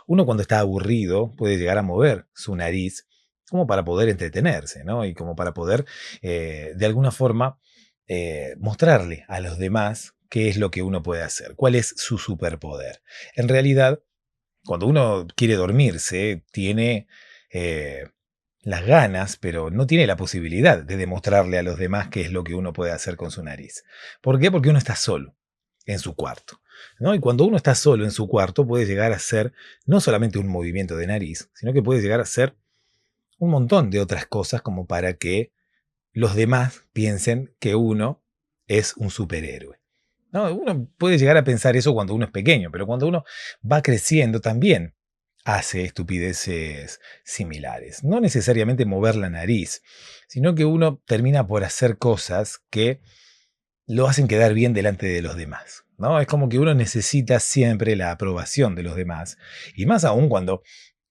Uno cuando está aburrido puede llegar a mover su nariz como para poder entretenerse, ¿no? Y como para poder, de alguna forma, mostrarle a los demás qué es lo que uno puede hacer, cuál es su superpoder. En realidad, cuando uno quiere dormirse, tiene eh, las ganas, pero no tiene la posibilidad de demostrarle a los demás qué es lo que uno puede hacer con su nariz. ¿Por qué? Porque uno está solo en su cuarto, ¿no? Y cuando uno está solo en su cuarto puede llegar a ser no solamente un movimiento de nariz, sino que puede llegar a ser un montón de otras cosas como para que los demás piensen que uno es un superhéroe. ¿No? Uno puede llegar a pensar eso cuando uno es pequeño, pero cuando uno va creciendo también hace estupideces similares. No necesariamente mover la nariz, sino que uno termina por hacer cosas que lo hacen quedar bien delante de los demás. ¿No? Es como que uno necesita siempre la aprobación de los demás. Y más aún cuando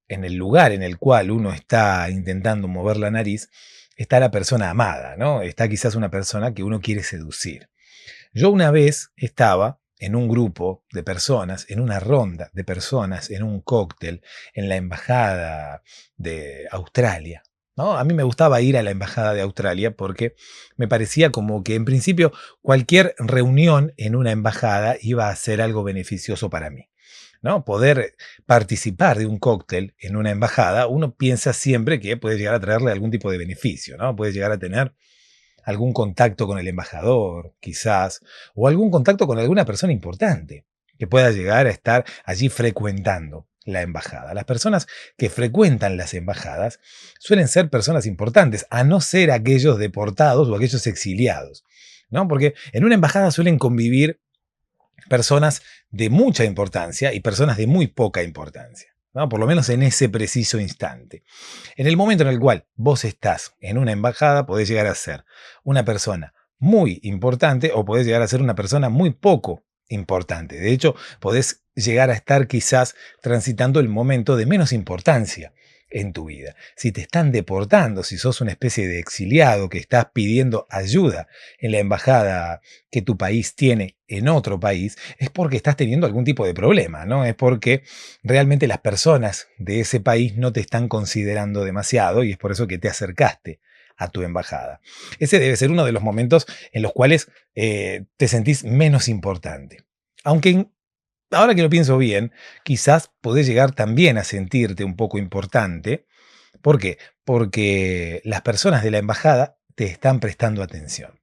en el lugar en el cual uno está intentando mover la nariz, está la persona amada, ¿no? Está quizás una persona que uno quiere seducir. Yo una vez estaba en un grupo de personas, en una ronda de personas, en un cóctel, en la embajada de Australia. ¿No? A mí me gustaba ir a la embajada de Australia porque me parecía como que en principio cualquier reunión en una embajada iba a ser algo beneficioso para mí. ¿No? Poder participar de un cóctel en una embajada, uno piensa siempre que puede llegar a traerle algún tipo de beneficio, ¿no? Puede llegar a tener algún contacto con el embajador, quizás, o algún contacto con alguna persona importante que pueda llegar a estar allí frecuentando la embajada. Las personas que frecuentan las embajadas suelen ser personas importantes, a no ser aquellos deportados o aquellos exiliados, ¿no? Porque en una embajada suelen convivir personas de mucha importancia y personas de muy poca importancia, ¿no? Por lo menos en ese preciso instante. En el momento en el cual vos estás en una embajada, podés llegar a ser una persona muy importante o podés llegar a ser una persona muy poco importante. De hecho, podés llegar a estar quizás transitando el momento de menos importancia en tu vida. Si te están deportando, si sos una especie de exiliado que estás pidiendo ayuda en la embajada que tu país tiene en otro país, es porque estás teniendo algún tipo de problema, ¿no? Es porque realmente las personas de ese país no te están considerando demasiado y es por eso que te acercaste a tu embajada. Ese debe ser uno de los momentos en los cuales te sentís menos importante. Aunque ahora que lo pienso bien, quizás podés llegar también a sentirte un poco importante. ¿Por qué? Porque las personas de la embajada te están prestando atención.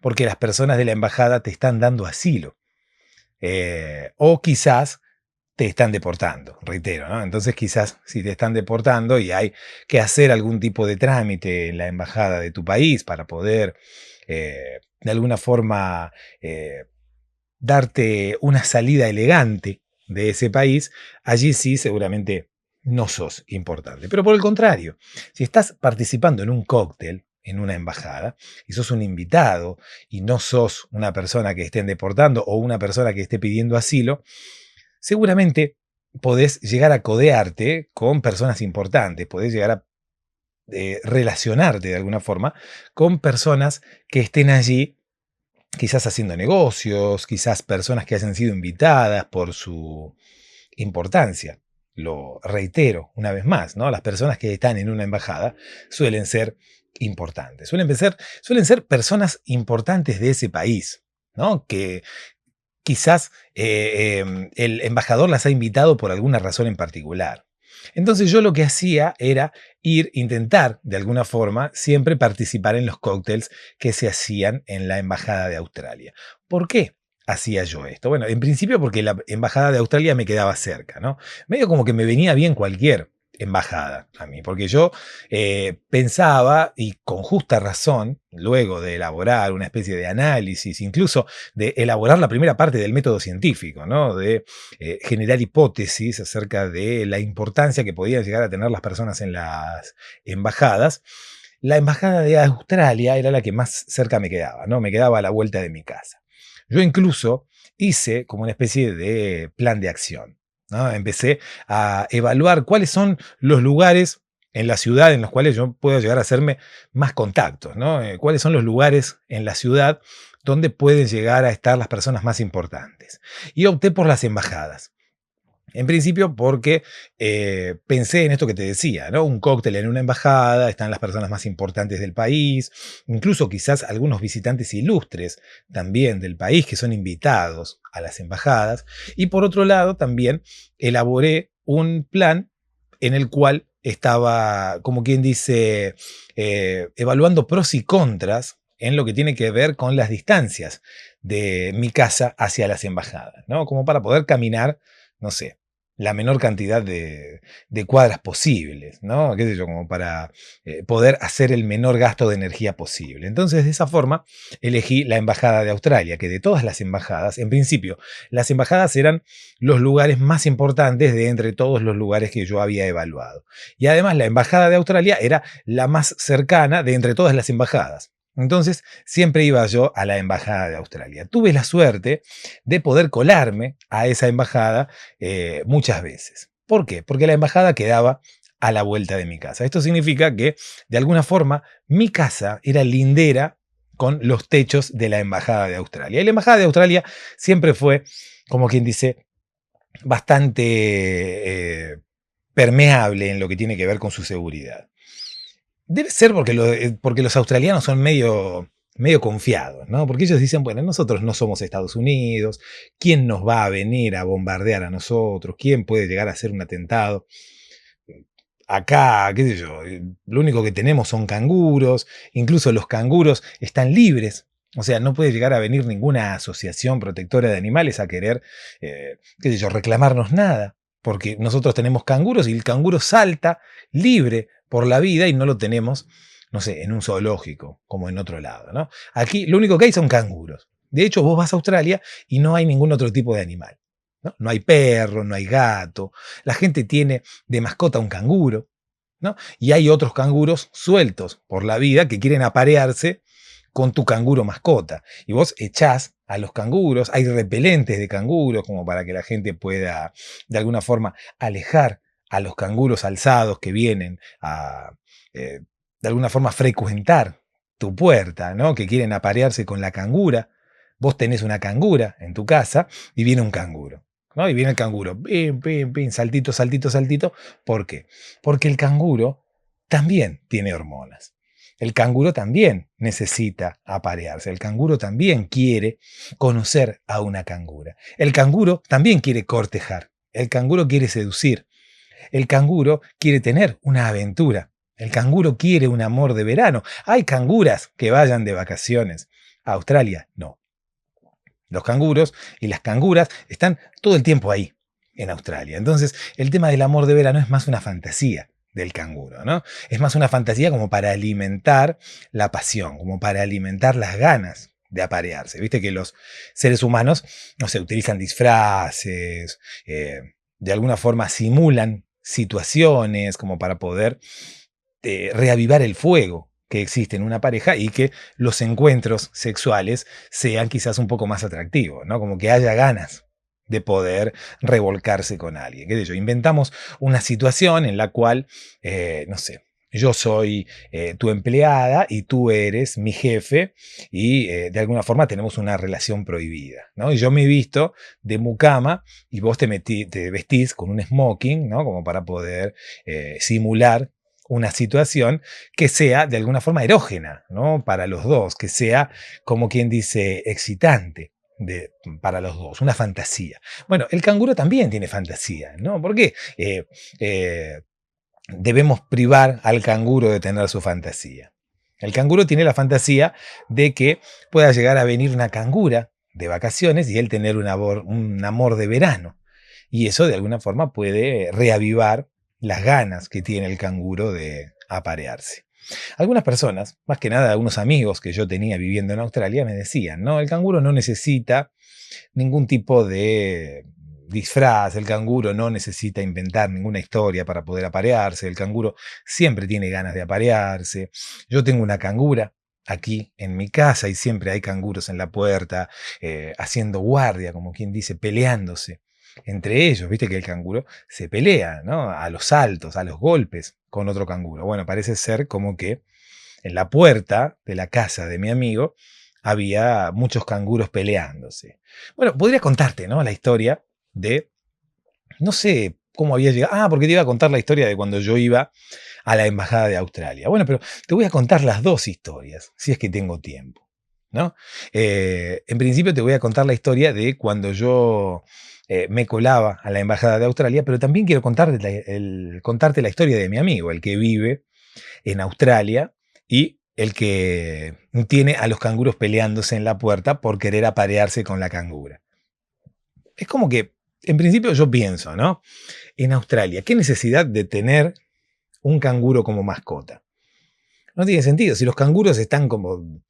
Porque las personas de la embajada te están dando asilo. O quizás te están deportando, reitero, ¿no? Entonces quizás si te están deportando y hay que hacer algún tipo de trámite en la embajada de tu país para poder de alguna forma darte una salida elegante de ese país, allí sí seguramente no sos importante. Pero por el contrario, si estás participando en un cóctel, en una embajada, y sos un invitado y no sos una persona que estén deportando o una persona que esté pidiendo asilo, seguramente podés llegar a codearte con personas importantes, podés llegar a relacionarte de alguna forma con personas que estén allí, quizás haciendo negocios, quizás personas que hayan sido invitadas por su importancia. Lo reitero una vez más, ¿no? Las personas que están en una embajada suelen ser importantes, suelen ser personas importantes de ese país, ¿no? Que quizás el embajador las ha invitado por alguna razón en particular. Entonces yo lo que hacía era intentar de alguna forma siempre participar en los cócteles que se hacían en la Embajada de Australia. ¿Por qué hacía yo esto? Bueno, en principio porque la Embajada de Australia me quedaba cerca, ¿no? Medio como que me venía bien cualquier embajada a mí, porque yo pensaba, y con justa razón, luego de elaborar una especie de análisis, incluso de elaborar la primera parte del método científico, ¿no? De generar hipótesis acerca de la importancia que podían llegar a tener las personas en las embajadas. La embajada de Australia era la que más cerca me quedaba, ¿no? Me quedaba a la vuelta de mi casa. Yo incluso hice como una especie de plan de acción, ¿no? Empecé a evaluar cuáles son los lugares en la ciudad en los cuales yo puedo llegar a hacerme más contactos, ¿no? Cuáles son los lugares en la ciudad donde pueden llegar a estar las personas más importantes. Y opté por las embajadas. En principio porque pensé en esto que te decía, ¿no? Un cóctel en una embajada, están las personas más importantes del país, incluso quizás algunos visitantes ilustres también del país que son invitados a las embajadas. Y por otro lado también elaboré un plan en el cual estaba, como quien dice, evaluando pros y contras en lo que tiene que ver con las distancias de mi casa hacia las embajadas, ¿no? Como para poder caminar, no sé, la menor cantidad de cuadras posibles, ¿no? ¿Qué sé yo? Como para poder hacer el menor gasto de energía posible. Entonces, de esa forma, elegí la Embajada de Australia, que de todas las embajadas, en principio, las embajadas eran los lugares más importantes de entre todos los lugares que yo había evaluado. Y además, la Embajada de Australia era la más cercana de entre todas las embajadas. Entonces, siempre iba yo a la Embajada de Australia. Tuve la suerte de poder colarme a esa embajada muchas veces. ¿Por qué? Porque la embajada quedaba a la vuelta de mi casa. Esto significa que, de alguna forma, mi casa era lindera con los techos de la Embajada de Australia. Y la Embajada de Australia siempre fue, como quien dice, bastante permeable en lo que tiene que ver con su seguridad. Debe ser porque los australianos son medio confiados, ¿no? Porque ellos dicen, bueno, nosotros no somos Estados Unidos, ¿quién nos va a venir a bombardear a nosotros? ¿Quién puede llegar a hacer un atentado? Acá, qué sé yo, lo único que tenemos son canguros, incluso los canguros están libres, o sea, no puede llegar a venir ninguna asociación protectora de animales a querer, qué sé yo, reclamarnos nada, porque nosotros tenemos canguros y el canguro salta libre por la vida y no lo tenemos, no sé, en un zoológico, como en otro lado, ¿no? Aquí lo único que hay son canguros. De hecho, vos vas a Australia y no hay ningún otro tipo de animal, ¿no? No hay perro, no hay gato, la gente tiene de mascota un canguro, ¿no? Y hay otros canguros sueltos por la vida que quieren aparearse con tu canguro mascota. Y vos echás a los canguros, hay repelentes de canguros como para que la gente pueda de alguna forma alejar a los canguros alzados que vienen a de alguna forma frecuentar tu puerta, ¿no? Que quieren aparearse con la cangura. Vos tenés una cangura en tu casa y viene un canguro, ¿no? Y viene el canguro, pim, pim, pim, saltito, saltito, saltito. ¿Por qué? Porque el canguro también tiene hormonas. El canguro también necesita aparearse. El canguro también quiere conocer a una cangura. El canguro también quiere cortejar. El canguro quiere seducir. El canguro quiere tener una aventura. El canguro quiere un amor de verano. Hay canguras que vayan de vacaciones a Australia. No. Los canguros y las canguras están todo el tiempo ahí, en Australia. Entonces, el tema del amor de verano es más una fantasía del canguro, ¿no? Es más una fantasía como para alimentar la pasión, como para alimentar las ganas de aparearse. Viste que los seres humanos, no sé, utilizan disfraces, de alguna forma simulan situaciones como para poder reavivar el fuego que existe en una pareja y que los encuentros sexuales sean quizás un poco más atractivos, ¿no? Como que haya ganas de poder revolcarse con alguien. ¿Qué sé yo? Inventamos una situación en la cual, no sé, yo soy tu empleada y tú eres mi jefe y de alguna forma tenemos una relación prohibida, ¿no? Y yo me he visto de mucama y vos te vestís con un smoking, ¿no? Como para poder simular una situación que sea de alguna forma erógena, ¿no? Para los dos, que sea, como quien dice, excitante. Para los dos, una fantasía. Bueno, el canguro también tiene fantasía, ¿no? ¿Por qué debemos privar al canguro de tener su fantasía? El canguro tiene la fantasía de que pueda llegar a venir una cangura de vacaciones y él tener un amor de verano. Y eso de alguna forma puede reavivar las ganas que tiene el canguro de aparearse. Algunas personas, más que nada algunos amigos que yo tenía viviendo en Australia, me decían, no, el canguro no necesita ningún tipo de disfraz, el canguro no necesita inventar ninguna historia para poder aparearse, el canguro siempre tiene ganas de aparearse. Yo tengo una cangura aquí en mi casa y siempre hay canguros en la puerta, haciendo guardia, como quien dice, peleándose entre ellos. Viste que el canguro se pelea, ¿no? A los saltos, a los golpes con otro canguro. Bueno, parece ser como que en la puerta de la casa de mi amigo había muchos canguros peleándose. Bueno, podría contarte, ¿no? La historia de No sé cómo había llegado. Ah, porque te iba a contar la historia de cuando yo iba a la Embajada de Australia. Bueno, pero te voy a contar las dos historias, si es que tengo tiempo, ¿no? En principio te voy a contar la historia de cuando yo me colaba a la Embajada de Australia, pero también quiero contarte la historia de mi amigo, el que vive en Australia y el que tiene a los canguros peleándose en la puerta por querer aparearse con la cangura. Es como que, en principio yo pienso, ¿no? En Australia, ¿qué necesidad de tener un canguro como mascota? No tiene sentido. Si los canguros están como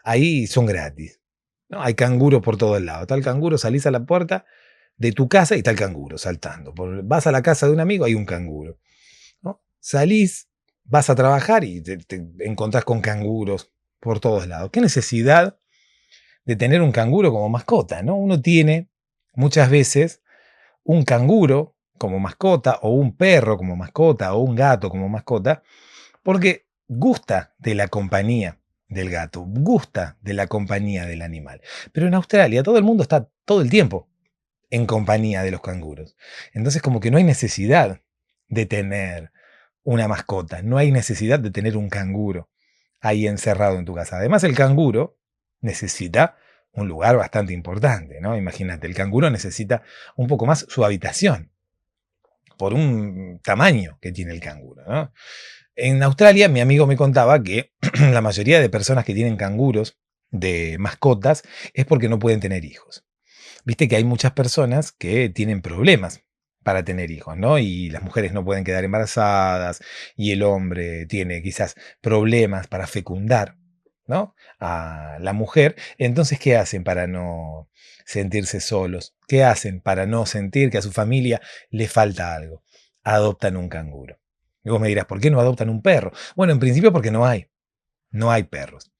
ahí, son gratis, ¿no? Hay canguros por todos lados. Está el canguro, salís a la puerta de tu casa y está el canguro saltando. Vas a la casa de un amigo, hay un canguro, ¿no? Salís, vas a trabajar y te encontrás con canguros por todos lados. ¿Qué necesidad de tener un canguro como mascota, ¿no? Uno tiene muchas veces un canguro como mascota, o un perro como mascota, o un gato como mascota, porque gusta de la compañía del gato, gusta de la compañía del animal. Pero en Australia todo el mundo está todo el tiempo en compañía de los canguros. Entonces como que no hay necesidad de tener una mascota, no hay necesidad de tener un canguro ahí encerrado en tu casa. Además el canguro necesita un lugar bastante importante, ¿no? Imagínate, el canguro necesita un poco más su habitación por un tamaño que tiene el canguro, ¿no? En Australia, mi amigo me contaba que la mayoría de personas que tienen canguros de mascotas es porque no pueden tener hijos. Viste que hay muchas personas que tienen problemas para tener hijos, ¿no? Y las mujeres no pueden quedar embarazadas y el hombre tiene quizás problemas para fecundar, ¿no? A la mujer. Entonces, ¿qué hacen para no sentirse solos? ¿Qué hacen para no sentir que a su familia le falta algo? Adoptan un canguro. Y vos me dirás, ¿por qué no adoptan un perro? Bueno, en principio porque no hay perros.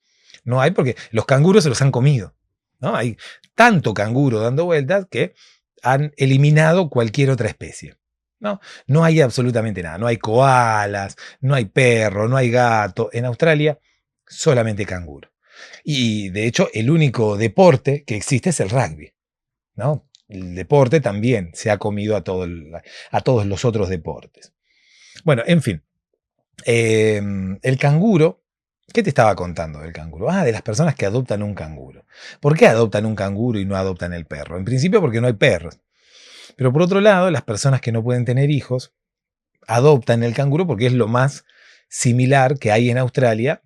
No hay porque los canguros se los han comido, ¿no? Hay tanto canguro dando vueltas que han eliminado cualquier otra especie, ¿no? No hay absolutamente nada. No hay koalas, no hay perro, no hay gato. En Australia, solamente canguro. Y de hecho, el único deporte que existe es el rugby, ¿no? El deporte también se ha comido a todos los otros deportes. Bueno, en fin, el canguro, ¿qué te estaba contando del canguro? Ah, de las personas que adoptan un canguro. ¿Por qué adoptan un canguro y no adoptan el perro? En principio porque no hay perros. Pero por otro lado, las personas que no pueden tener hijos adoptan el canguro porque es lo más similar que hay en Australia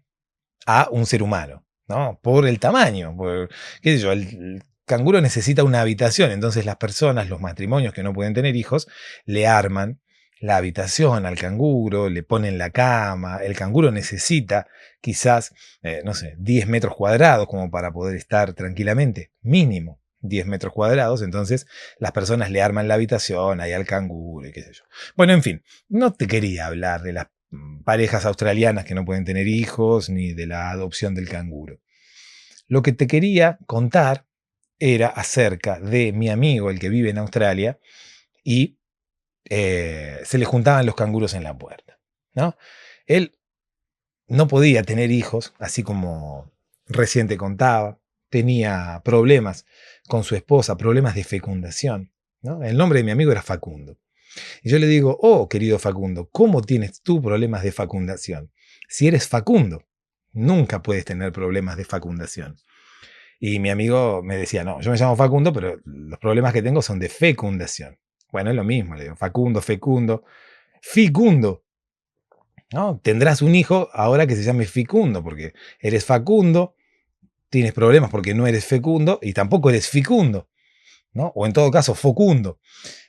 a un ser humano, ¿no? Por el tamaño, qué sé yo, el canguro necesita una habitación, entonces las personas, los matrimonios que no pueden tener hijos, le arman la habitación al canguro, le ponen la cama, el canguro necesita quizás, no sé, 10 metros cuadrados como para poder estar tranquilamente, mínimo 10 metros cuadrados, entonces las personas le arman la habitación ahí al canguro y qué sé yo. Bueno, en fin, no te quería hablar de las parejas australianas que no pueden tener hijos, ni de la adopción del canguro. Lo que te quería contar era acerca de mi amigo, el que vive en Australia, y se le juntaban los canguros en la puerta, ¿no? Él no podía tener hijos, así como recién te contaba, tenía problemas con su esposa, problemas de fecundación, ¿no? El nombre de mi amigo era Facundo. Y yo le digo, oh, querido Facundo, ¿cómo tienes tú problemas de fecundación? Si eres Facundo, nunca puedes tener problemas de fecundación. Y mi amigo me decía, no, yo me llamo Facundo, pero los problemas que tengo son de fecundación. Bueno, es lo mismo, le digo, Facundo, fecundo, ficundo, ¿no? Tendrás un hijo ahora que se llame Ficundo, porque eres Facundo, tienes problemas porque no eres fecundo y tampoco eres ficundo, ¿no? O en todo caso, focundo.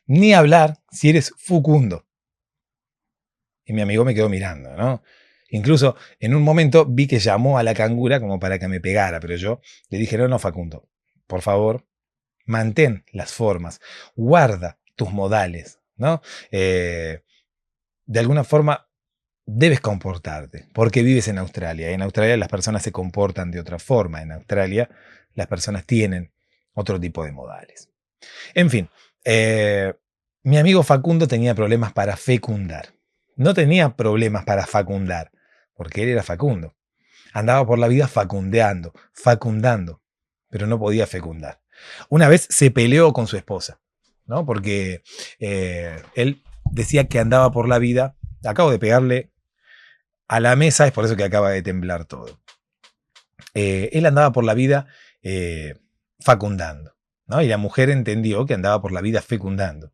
Ni hablar si eres fucundo. Y mi amigo me quedó mirando, ¿no? Incluso en un momento vi que llamó a la cangura como para que me pegara, pero yo le dije, no, no, Facundo, por favor, mantén las formas, guarda tus modales, ¿no? De alguna forma debes comportarte, porque vives en Australia. Y en Australia las personas se comportan de otra forma. En Australia las personas tienen otro tipo de modales. En fin, eh, mi amigo Facundo tenía problemas para fecundar. No tenía problemas para facundar, porque él era Facundo. Andaba por la vida facundando, pero no podía fecundar. Una vez se peleó con su esposa, ¿no? Porque él decía que andaba por la vida, acabo de pegarle a la mesa, es por eso que acaba de temblar todo. Él andaba por la vida facundando, ¿no? Y la mujer entendió que andaba por la vida fecundando.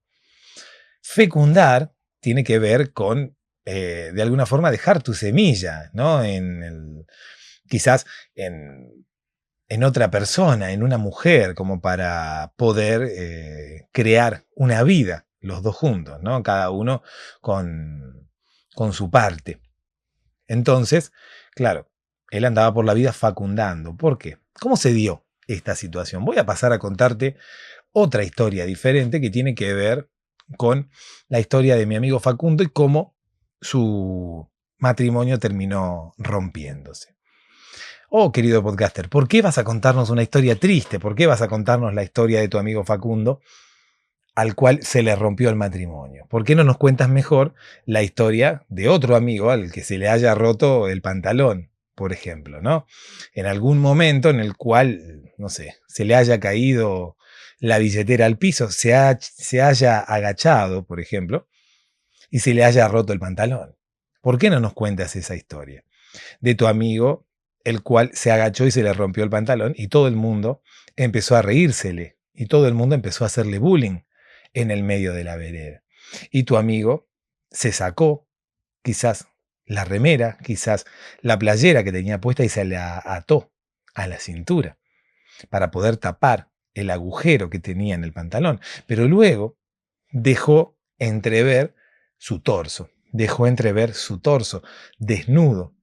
Fecundar tiene que ver con, de alguna forma, dejar tu semilla, ¿no? Quizás en otra persona, en una mujer, como para poder crear una vida, los dos juntos, ¿no? Cada uno con su parte. Entonces, claro, él andaba por la vida facundando. ¿Por qué? ¿Cómo se dio esta situación? Voy a pasar a contarte otra historia diferente que tiene que ver con la historia de mi amigo Facundo y cómo su matrimonio terminó rompiéndose. Oh, querido podcaster, ¿por qué vas a contarnos una historia triste? ¿Por qué vas a contarnos la historia de tu amigo Facundo al cual se le rompió el matrimonio? ¿Por qué no nos cuentas mejor la historia de otro amigo al que se le haya roto el pantalón, por ejemplo, ¿no? En algún momento en el cual, no sé, se le haya caído la billetera al piso, se haya agachado, por ejemplo, y se le haya roto el pantalón. ¿Por qué no nos cuentas esa historia de tu amigo, el cual se agachó y se le rompió el pantalón y todo el mundo empezó a reírsele y todo el mundo empezó a hacerle bullying en el medio de la vereda? Y tu amigo se sacó quizás la remera, quizás la playera que tenía puesta y se la ató a la cintura para poder tapar el agujero que tenía en el pantalón. Pero luego dejó entrever su torso desnudo,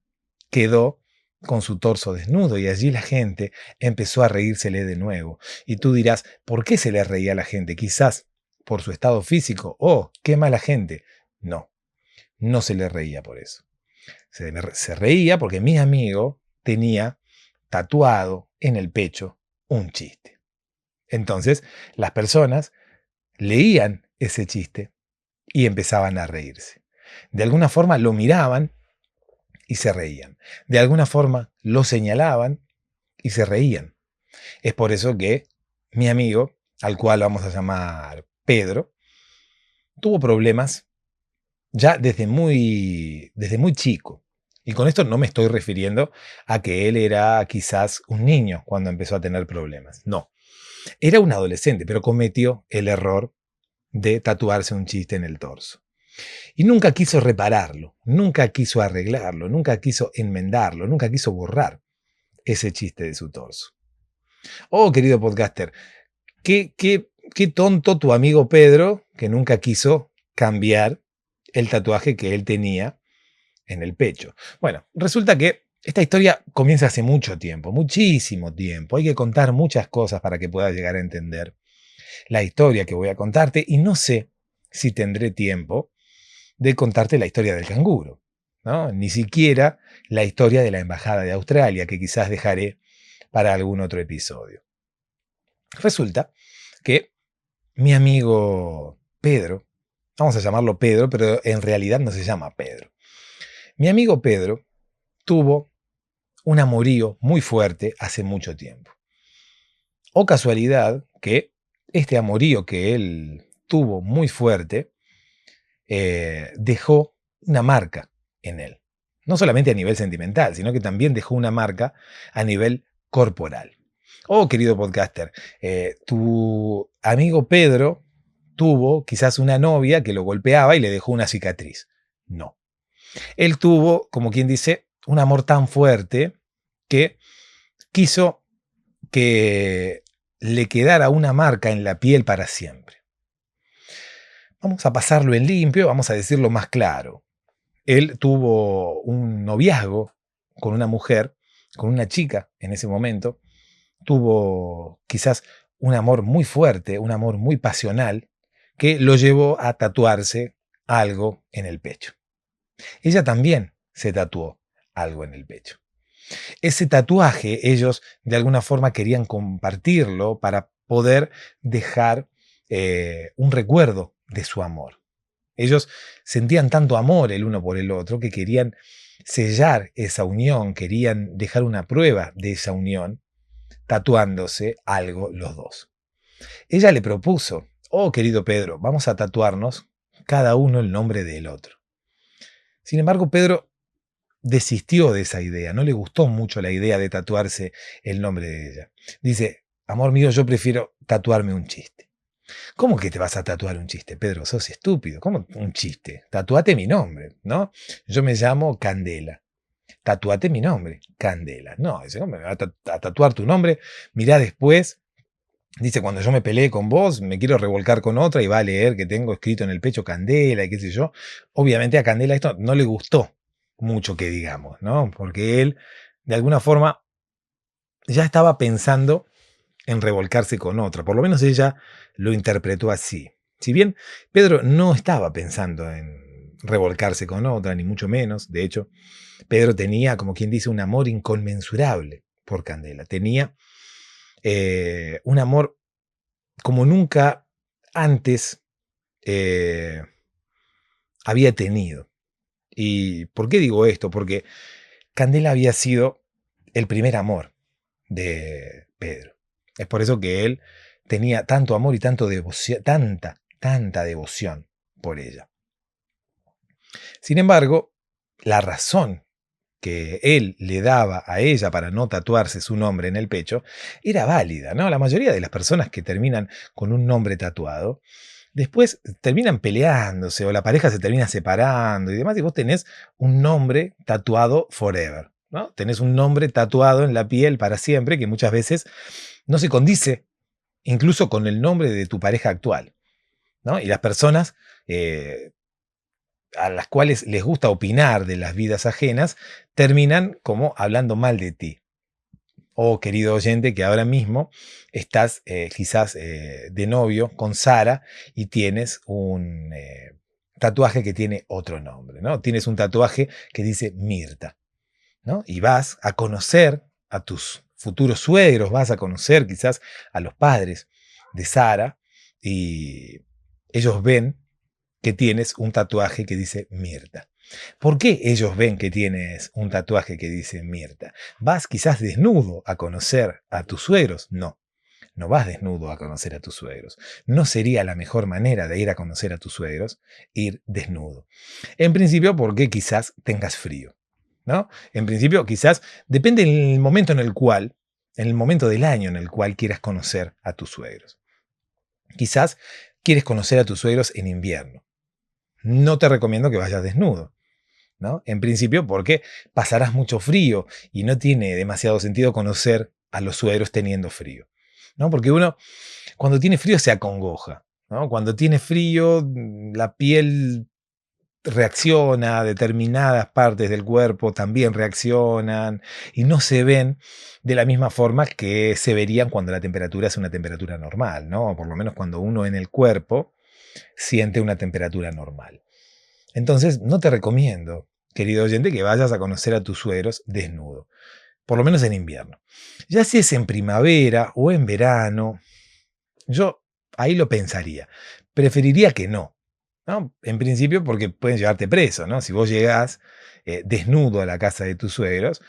quedó con su torso desnudo y allí la gente empezó a reírsele de nuevo. Y tú dirás, ¿por qué se le reía a la gente? Quizás por su estado físico. ¡Oh, qué mala gente! No, no se le reía por eso. Se reía porque mi amigo tenía tatuado en el pecho un chiste. Entonces las personas leían ese chiste y empezaban a reírse. De alguna forma lo miraban y se reían. De alguna forma lo señalaban y se reían. Es por eso que mi amigo, al cual vamos a llamar Pedro, tuvo problemas ya desde muy chico. Y con esto no me estoy refiriendo a que él era quizás un niño cuando empezó a tener problemas. No, era un adolescente, pero cometió el error de tatuarse un chiste en el torso. Y nunca quiso repararlo, nunca quiso arreglarlo, nunca quiso enmendarlo, nunca quiso borrar ese chiste de su torso. Oh, querido podcaster, qué tonto tu amigo Pedro, que nunca quiso cambiar el tatuaje que él tenía en el pecho. Bueno, resulta que esta historia comienza hace mucho tiempo, muchísimo tiempo. Hay que contar muchas cosas para que puedas llegar a entender la historia que voy a contarte y no sé si tendré tiempo de contarte la historia del canguro, ¿no? Ni siquiera la historia de la Embajada de Australia, que quizás dejaré para algún otro episodio. Resulta que mi amigo Pedro, vamos a llamarlo Pedro, pero en realidad no se llama Pedro. Mi amigo Pedro tuvo un amorío muy fuerte hace mucho tiempo. O casualidad que este amorío que él tuvo muy fuerte dejó una marca en él. No solamente a nivel sentimental, sino que también dejó una marca a nivel corporal. Oh, querido podcaster, tu amigo Pedro tuvo quizás una novia que lo golpeaba y le dejó una cicatriz. No. Él tuvo, como quien dice, un amor tan fuerte que quiso que le quedara una marca en la piel para siempre. Vamos a pasarlo en limpio, vamos a decirlo más claro. Él tuvo un noviazgo con una mujer, con una chica en ese momento. Tuvo quizás un amor muy fuerte, un amor muy pasional, que lo llevó a tatuarse algo en el pecho. Ella también se tatuó algo en el pecho. Ese tatuaje ellos de alguna forma querían compartirlo para poder dejar un recuerdo de su amor. Ellos sentían tanto amor el uno por el otro que querían sellar esa unión, querían dejar una prueba de esa unión, tatuándose algo los dos. Ella le propuso oh querido Pedro, vamos a tatuarnos cada uno el nombre del otro. Sin embargo, Pedro desistió de esa idea, no le gustó mucho la idea de tatuarse el nombre de ella. Dice, amor mío, yo prefiero tatuarme un chiste. ¿Cómo que te vas a tatuar un chiste, Pedro? Sos estúpido. ¿Cómo un chiste? Tatuate mi nombre, ¿no? Yo me llamo Candela. Tatuate mi nombre, Candela. No, dice, ¿cómo me vas a tatuar tu nombre? Mirá después. Dice, cuando yo me peleé con vos, me quiero revolcar con otra y va a leer que tengo escrito en el pecho Candela y qué sé yo. Obviamente a Candela esto no le gustó mucho que digamos, ¿no? Porque él, de alguna forma, ya estaba pensando en revolcarse con otra. Por lo menos ella lo interpretó así. Si bien Pedro no estaba pensando en revolcarse con otra, ni mucho menos. De hecho, Pedro tenía, como quien dice, un amor inconmensurable por Candela. Tenía un amor como nunca antes eh, había tenido. ¿Y por qué digo esto? Porque Candela había sido el primer amor de Pedro. Es por eso que él tenía tanto amor y tanto devoción, tanta devoción por ella. Sin embargo, la razón que él le daba a ella para no tatuarse su nombre en el pecho era válida, ¿no? La mayoría de las personas que terminan con un nombre tatuado, después terminan peleándose o la pareja se termina separando y demás, y vos tenés un nombre tatuado forever, ¿no? Tenés un nombre tatuado en la piel para siempre que muchas veces no se condice incluso con el nombre de tu pareja actual, ¿no? Y las personas a las cuales les gusta opinar de las vidas ajenas, terminan como hablando mal de ti. Oh, querido oyente, que ahora mismo estás quizás de novio con Sara y tienes un tatuaje que tiene otro nombre, ¿no? Tienes un tatuaje que dice Mirta, ¿no? Y vas a conocer a tus futuros suegros, vas a conocer quizás a los padres de Sara y ellos ven que tienes un tatuaje que dice Mirta. ¿Por qué ellos ven que tienes un tatuaje que dice Mirta? ¿Vas quizás desnudo a conocer a tus suegros? No, no vas desnudo a conocer a tus suegros. No sería la mejor manera de ir a conocer a tus suegros ir desnudo. En principio porque quizás tengas frío, ¿no? En principio quizás depende del momento en el momento del año en el cual quieras conocer a tus suegros. Quizás quieres conocer a tus suegros en invierno. No te recomiendo que vayas desnudo, ¿no? En principio porque pasarás mucho frío y no tiene demasiado sentido conocer a los suegros teniendo frío, ¿no? Porque uno cuando tiene frío se acongoja, ¿no? Cuando tiene frío la piel reacciona, determinadas partes del cuerpo también reaccionan y no se ven de la misma forma que se verían cuando la temperatura es una temperatura normal, ¿no? Por lo menos cuando uno en el cuerpo siente una temperatura normal. Entonces, no te recomiendo, querido oyente, que vayas a conocer a tus suegros desnudo, por lo menos en invierno. Ya si es en primavera o en verano, yo ahí lo pensaría. Preferiría que no, ¿no? En principio porque pueden llevarte preso, ¿no? Si vos llegás desnudo a la casa de tus suegros,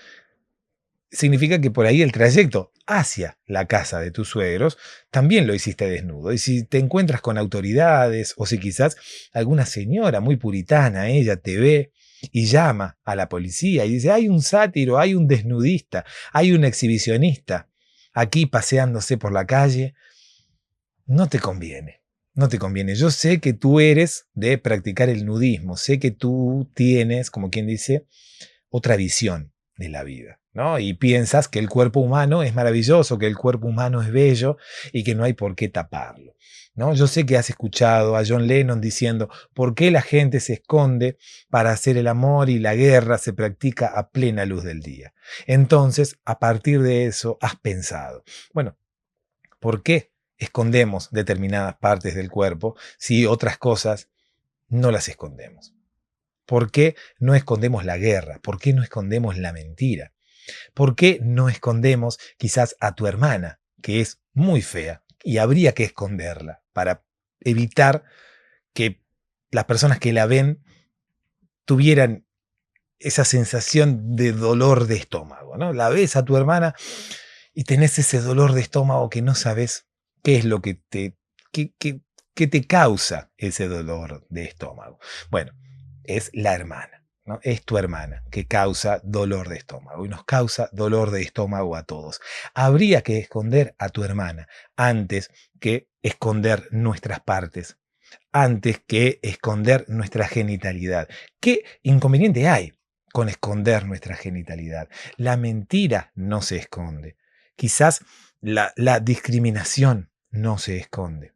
significa que por ahí el trayecto hacia la casa de tus suegros también lo hiciste desnudo. Y si te encuentras con autoridades o si quizás alguna señora muy puritana, ella te ve y llama a la policía y dice, hay un sátiro, hay un desnudista, hay un exhibicionista aquí paseándose por la calle, no te conviene. No te conviene. Yo sé que tú eres de practicar el nudismo, sé que tú tienes, como quien dice, otra visión de la vida, ¿no? Y piensas que el cuerpo humano es maravilloso, que el cuerpo humano es bello y que no hay por qué taparlo, ¿no? Yo sé que has escuchado a John Lennon diciendo por qué la gente se esconde para hacer el amor y la guerra se practica a plena luz del día. Entonces, a partir de eso, has pensado, bueno, ¿por qué escondemos determinadas partes del cuerpo si otras cosas no las escondemos? ¿Por qué no escondemos la guerra? ¿Por qué no escondemos la mentira? ¿Por qué no escondemos quizás a tu hermana, que es muy fea y habría que esconderla para evitar que las personas que la ven tuvieran esa sensación de dolor de estómago, ¿no? La ves a tu hermana y tenés ese dolor de estómago que no sabes qué es lo que te, qué ¿Qué te causa ese dolor de estómago? Bueno, es la hermana, ¿no? Es tu hermana que causa dolor de estómago y nos causa dolor de estómago a todos. Habría que esconder a tu hermana antes que esconder nuestras partes, antes que esconder nuestra genitalidad. ¿Qué inconveniente hay con esconder nuestra genitalidad? La mentira no se esconde. Quizás la discriminación no se esconde.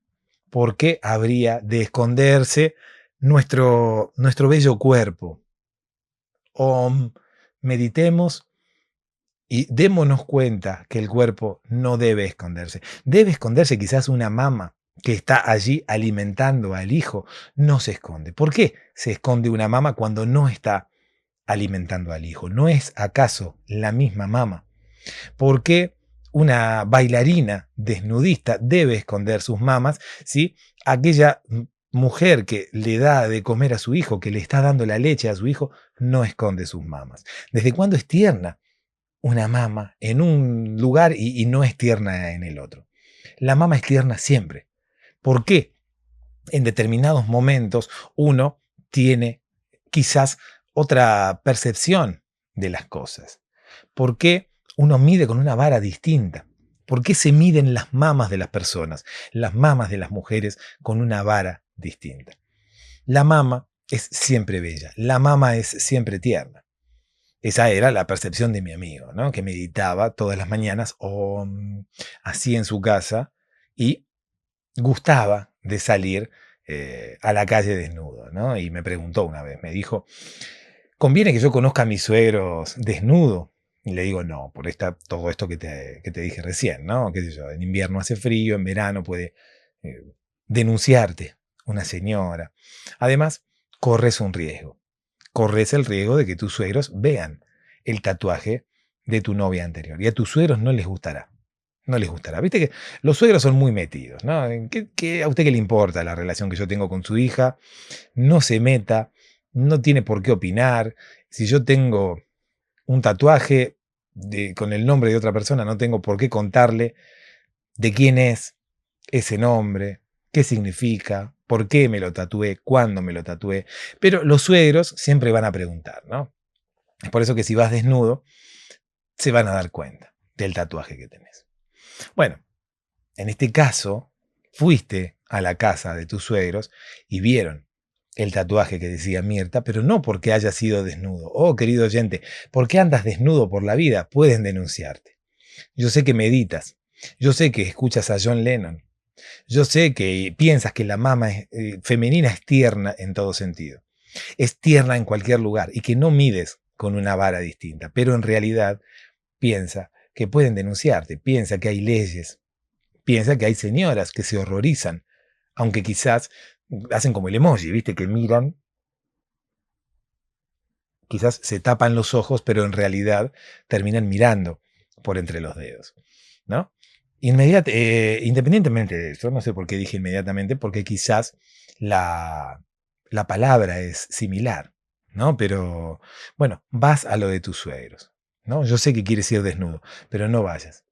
¿Por qué habría de esconderse nuestro bello cuerpo? Meditemos y démonos cuenta que el cuerpo no debe esconderse. Debe esconderse quizás una mama que está allí alimentando al hijo. No se esconde. ¿Por qué se esconde una mama cuando no está alimentando al hijo? ¿No es acaso la misma mama? ¿Por qué una bailarina desnudista debe esconder sus mamas si aquella mujer que le da de comer a su hijo, que le está dando la leche a su hijo, no esconde sus mamas? ¿Desde cuándo es tierna una mama en un lugar y no es tierna en el otro? La mama es tierna siempre. ¿Por qué en determinados momentos uno tiene quizás otra percepción de las cosas? ¿Por qué uno mide con una vara distinta? ¿Por qué se miden las mamas de las personas, las mamas de las mujeres con una vara distinta? La mama es siempre bella, la mama es siempre tierna. Esa era la percepción de mi amigo, ¿no? Que meditaba todas las mañanas o así en su casa y gustaba de salir a la calle desnudo, ¿no? Y me preguntó una vez, me dijo, ¿conviene que yo conozca a mis suegros desnudo? Y le digo, no, por todo esto que te dije recién, ¿no? ¿Qué sé yo? En invierno hace frío, en verano puede eh, denunciarte una señora. Además, corres un riesgo. Corres el riesgo de que tus suegros vean el tatuaje de tu novia anterior. Y a tus suegros no les gustará. No les gustará. Viste que los suegros son muy metidos, ¿no? ¿A usted qué le importa la relación que yo tengo con su hija? No se meta, no tiene por qué opinar. Si yo tengo un tatuaje con el nombre de otra persona, no tengo por qué contarle de quién es ese nombre, qué significa, por qué me lo tatué, cuándo me lo tatué. Pero los suegros siempre van a preguntar, ¿no? Es por eso que si vas desnudo, se van a dar cuenta del tatuaje que tenés. Bueno, en este caso, fuiste a la casa de tus suegros y vieron el tatuaje que decía Mirta, pero no porque haya sido desnudo. Oh, querido oyente, ¿por qué andas desnudo por la vida? Pueden denunciarte. Yo sé que meditas, yo sé que escuchas a John Lennon, yo sé que piensas que la mama femenina es tierna en todo sentido, es tierna en cualquier lugar y que no mides con una vara distinta, pero en realidad piensa que pueden denunciarte, piensa que hay leyes, piensa que hay señoras que se horrorizan, aunque quizás hacen como el emoji, ¿viste? Que miran, quizás se tapan los ojos, pero en realidad terminan mirando por entre los dedos, ¿no? Independientemente de eso, no sé por qué dije inmediatamente, porque quizás la palabra es similar, ¿no? Pero bueno, vas a lo de tus suegros, ¿no? Yo sé que quieres ir desnudo, pero no vayas.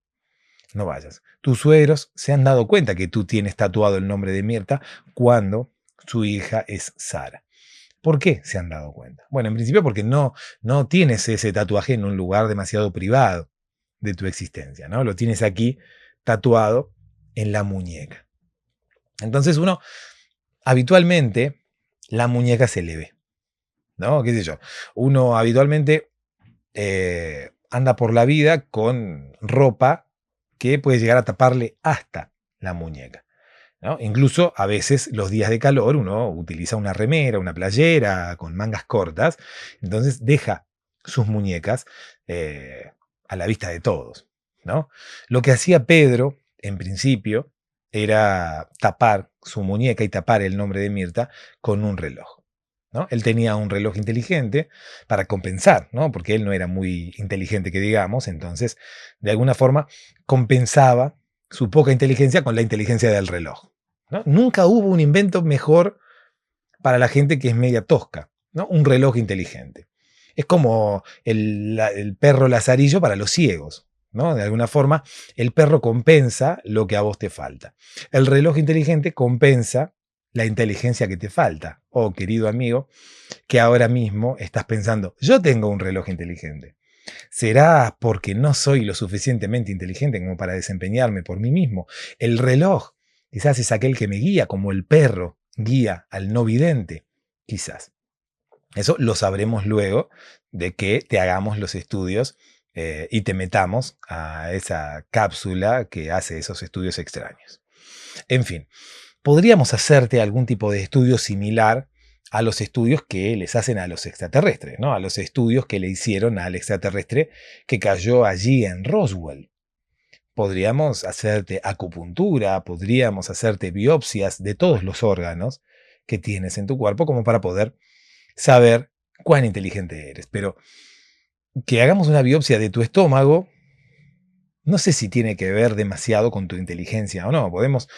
No vayas. Tus suegros se han dado cuenta que tú tienes tatuado el nombre de Mirta cuando su hija es Sara. ¿Por qué se han dado cuenta? Bueno, en principio porque no tienes ese tatuaje en un lugar demasiado privado de tu existencia, ¿no? Lo tienes aquí tatuado en la muñeca. Entonces uno, habitualmente, la muñeca se le ve, ¿no? ¿Qué sé yo? Uno habitualmente anda por la vida con ropa que puede llegar a taparle hasta la muñeca, ¿no? Incluso a veces los días de calor uno utiliza una remera, una playera con mangas cortas, entonces deja sus muñecas a la vista de todos, ¿no? Lo que hacía Pedro, en principio, era tapar su muñeca y tapar el nombre de Mirta con un reloj, ¿no? Él tenía un reloj inteligente para compensar, ¿no? Porque él no era muy inteligente que digamos, entonces de alguna forma compensaba su poca inteligencia con la inteligencia del reloj, ¿no? Nunca hubo un invento mejor para la gente que es media tosca, ¿no? Un reloj inteligente. Es como el perro lazarillo para los ciegos, ¿no? De alguna forma, el perro compensa lo que a vos te falta. El reloj inteligente compensa la inteligencia que te falta. Oh, querido amigo, que ahora mismo estás pensando, yo tengo un reloj inteligente. ¿Será porque no soy lo suficientemente inteligente como para desempeñarme por mí mismo? El reloj quizás es aquel que me guía, como el perro guía al no vidente. Quizás. Eso lo sabremos luego de que te hagamos los estudios y te metamos a esa cápsula que hace esos estudios extraños. En fin, podríamos hacerte algún tipo de estudio similar a los estudios que les hacen a los extraterrestres, ¿no? A los estudios que le hicieron al extraterrestre que cayó allí en Roswell. Podríamos hacerte acupuntura, podríamos hacerte biopsias de todos los órganos que tienes en tu cuerpo como para poder saber cuán inteligente eres. Pero que hagamos una biopsia de tu estómago, no sé si tiene que ver demasiado con tu inteligencia o no. Podemos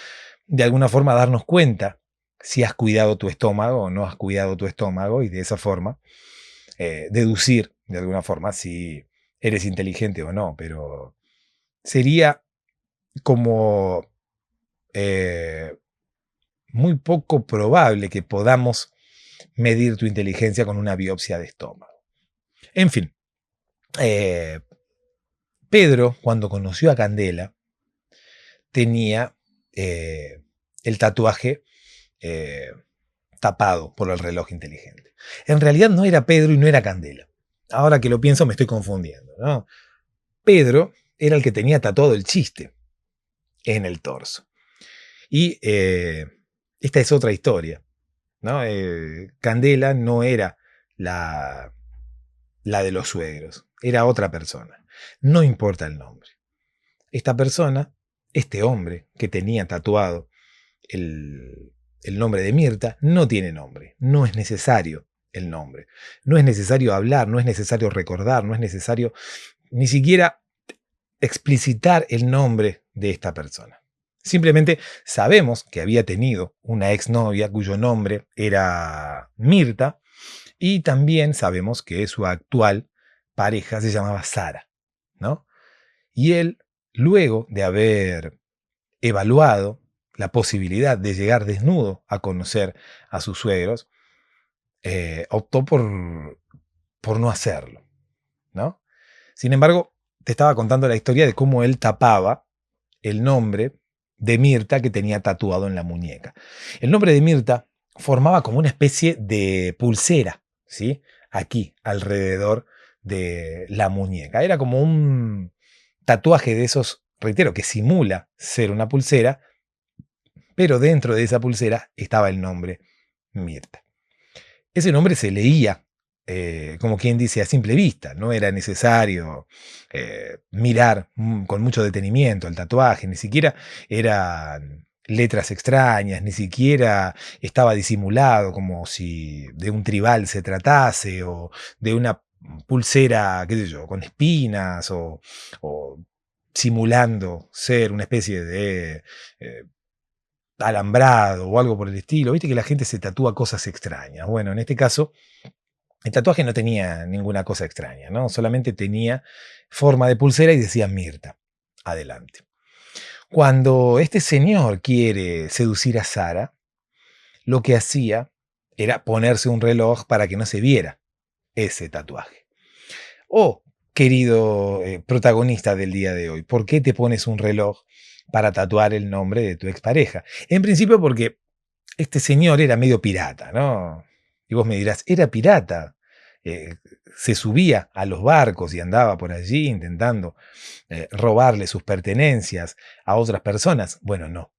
de alguna forma darnos cuenta si has cuidado tu estómago o no has cuidado tu estómago y de esa forma deducir de alguna forma si eres inteligente o no. Pero sería como eh, muy poco probable que podamos medir tu inteligencia con una biopsia de estómago. En fin, eh, Pedro, cuando conoció a Candela, tenía el tatuaje eh, tapado por el reloj inteligente. En realidad no era Pedro y no era Candela. Ahora que lo pienso me estoy confundiendo, ¿no? Pedro era el que tenía tatuado el chiste en el torso. Y esta es otra historia, ¿no? Candela no era la de los suegros, era otra persona. No importa el nombre. Esta persona, este hombre que tenía tatuado el nombre de Mirta, no tiene nombre, no es necesario el nombre, no es necesario hablar, no es necesario recordar, no es necesario ni siquiera explicitar el nombre de esta persona. Simplemente sabemos que había tenido una exnovia cuyo nombre era Mirta y también sabemos que su actual pareja se llamaba Sara, ¿no? Y él, luego de haber evaluado la posibilidad de llegar desnudo a conocer a sus suegros, optó por no hacerlo, ¿no? Sin embargo, te estaba contando la historia de cómo él tapaba el nombre de Mirta que tenía tatuado en la muñeca. El nombre de Mirta formaba como una especie de pulsera, ¿sí? Aquí, alrededor de la muñeca. Era como un tatuaje de esos, reitero, que simula ser una pulsera, pero dentro de esa pulsera estaba el nombre Mirta. Ese nombre se leía, como quien dice, a simple vista. No era necesario mirar con mucho detenimiento el tatuaje, ni siquiera eran letras extrañas, ni siquiera estaba disimulado como si de un tribal se tratase o de una pulsera, qué sé yo, con espinas o simulando ser una especie de alambrado o algo por el estilo. Viste que la gente se tatúa cosas extrañas. Bueno, en este caso, el tatuaje no tenía ninguna cosa extraña, ¿no? Solamente tenía forma de pulsera y decía Mirta. Adelante. Cuando este señor quiere seducir a Sara, lo que hacía era ponerse un reloj para que no se viera ese tatuaje. Oh, querido protagonista del día de hoy, ¿por qué te pones un reloj para tatuar el nombre de tu expareja? En principio porque este señor era medio pirata, ¿no? Y vos me dirás, era pirata. Eh, Se subía a los barcos y andaba por allí intentando robarle sus pertenencias a otras personas. Bueno, no.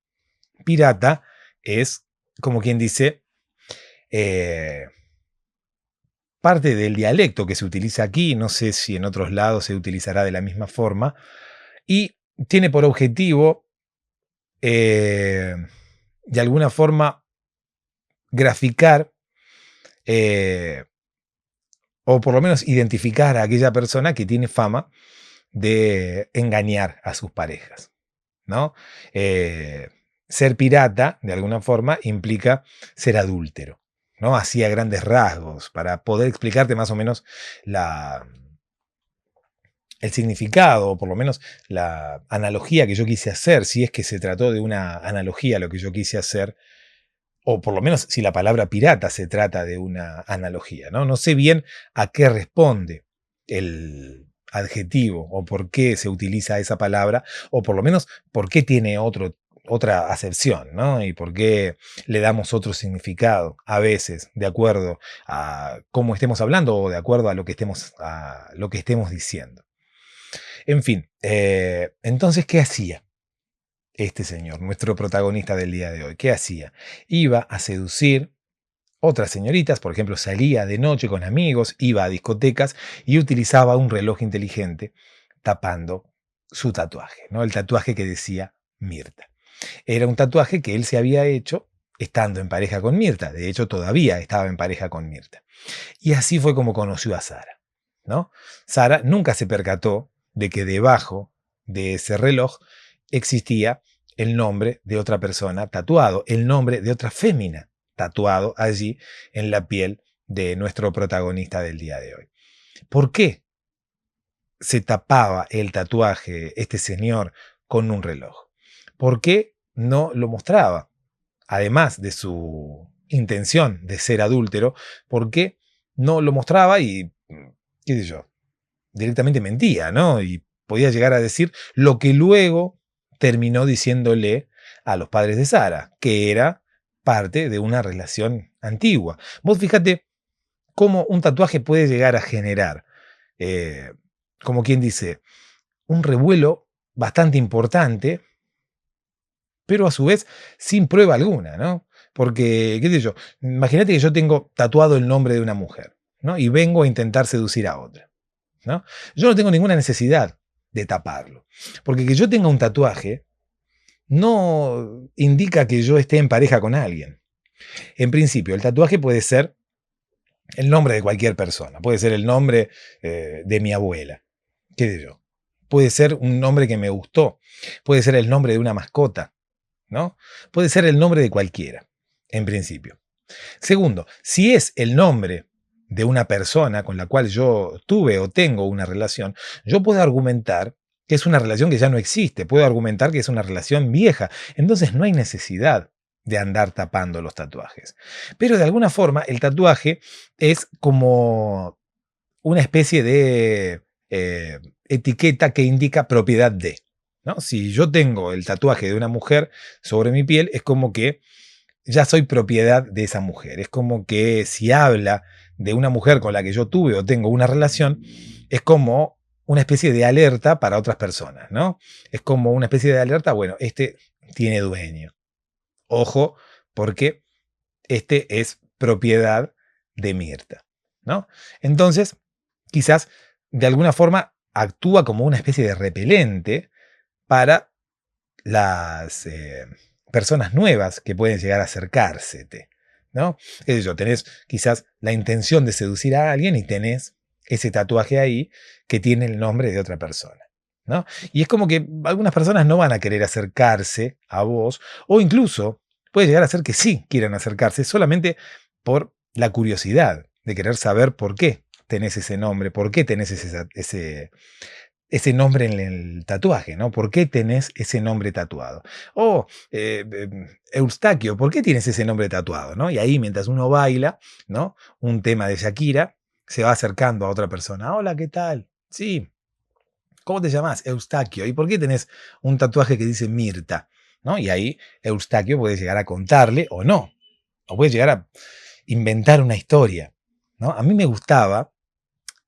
Pirata es, como quien dice, eh, parte del dialecto que se utiliza aquí, no sé si en otros lados se utilizará de la misma forma, y tiene por objetivo, de alguna forma, graficar eh, o por lo menos identificar a aquella persona que tiene fama de engañar a sus parejas, ¿no? Ser pirata, de alguna forma, implica ser adúltero, ¿no? Así a grandes rasgos, para poder explicarte más o menos la, el significado, o por lo menos la analogía que yo quise hacer, si es que se trató de una analogía lo que yo quise hacer, o por lo menos si la palabra pirata se trata de una analogía, ¿no? No sé bien a qué responde el adjetivo o por qué se utiliza esa palabra, o por lo menos por qué tiene otra acepción, ¿no? Y por qué le damos otro significado a veces, de acuerdo a cómo estemos hablando o de acuerdo a lo que estemos diciendo. En fin, entonces, ¿qué hacía este señor, nuestro protagonista del día de hoy? ¿Qué hacía? Iba a seducir otras señoritas, por ejemplo, salía de noche con amigos, iba a discotecas y utilizaba un reloj inteligente tapando su tatuaje, ¿no? El tatuaje que decía Mirta. Era un tatuaje que él se había hecho estando en pareja con Mirta. De hecho, todavía estaba en pareja con Mirta. Y así fue como conoció a Sara, ¿no? Sara nunca se percató de que debajo de ese reloj existía el nombre de otra persona tatuado, el nombre de otra fémina tatuado allí en la piel de nuestro protagonista del día de hoy. ¿Por qué se tapaba el tatuaje este señor con un reloj? ¿Por qué no lo mostraba? Además de su intención de ser adúltero, ¿por qué no lo mostraba y, qué sé yo, directamente mentía, ¿no? Y podía llegar a decir lo que luego terminó diciéndole a los padres de Sara, que era parte de una relación antigua. Vos fíjate cómo un tatuaje puede llegar a generar, eh, como quien dice, un revuelo bastante importante, pero a su vez sin prueba alguna, ¿no? Porque, qué sé yo, imagínate que yo tengo tatuado el nombre de una mujer, ¿no? Y vengo a intentar seducir a otra, ¿no? Yo no tengo ninguna necesidad de taparlo, porque que yo tenga un tatuaje no indica que yo esté en pareja con alguien. En principio, el tatuaje puede ser el nombre de cualquier persona, puede ser el nombre de mi abuela, qué sé yo, puede ser un nombre que me gustó, puede ser el nombre de una mascota, ¿no? Puede ser el nombre de cualquiera, en principio. Segundo, si es el nombre de una persona con la cual yo tuve o tengo una relación, yo puedo argumentar que es una relación que ya no existe, puedo argumentar que es una relación vieja, entonces no hay necesidad de andar tapando los tatuajes. Pero de alguna forma el tatuaje es como una especie de etiqueta que indica propiedad de, ¿no? Si yo tengo el tatuaje de una mujer sobre mi piel, es como que ya soy propiedad de esa mujer. Es como que si habla de una mujer con la que yo tuve o tengo una relación, es como una especie de alerta para otras personas, ¿no? Es como una especie de alerta, bueno, este tiene dueño. Ojo, porque este es propiedad de Mirta, ¿no? Entonces, quizás de alguna forma actúa como una especie de repelente para las personas nuevas que pueden llegar a acercársete, ¿no? Qué sé yo, tenés quizás la intención de seducir a alguien y tenés ese tatuaje ahí que tiene el nombre de otra persona, ¿no? Y es como que algunas personas no van a querer acercarse a vos, o incluso puede llegar a ser que sí quieran acercarse solamente por la curiosidad de querer saber por qué tenés ese nombre, por qué tenés ese nombre en el tatuaje, ¿no? ¿Por qué tenés ese nombre tatuado? O Eustaquio, ¿por qué tienes ese nombre tatuado? ¿No? Y ahí mientras uno baila, ¿no? Un tema de Shakira, se va acercando a otra persona. Hola, ¿qué tal? Sí, ¿cómo te llamas? Eustaquio. ¿Y por qué tenés un tatuaje que dice Mirta? ¿No? Y ahí Eustaquio puede llegar a contarle o no. O puede llegar a inventar una historia, ¿no? A mí me gustaba,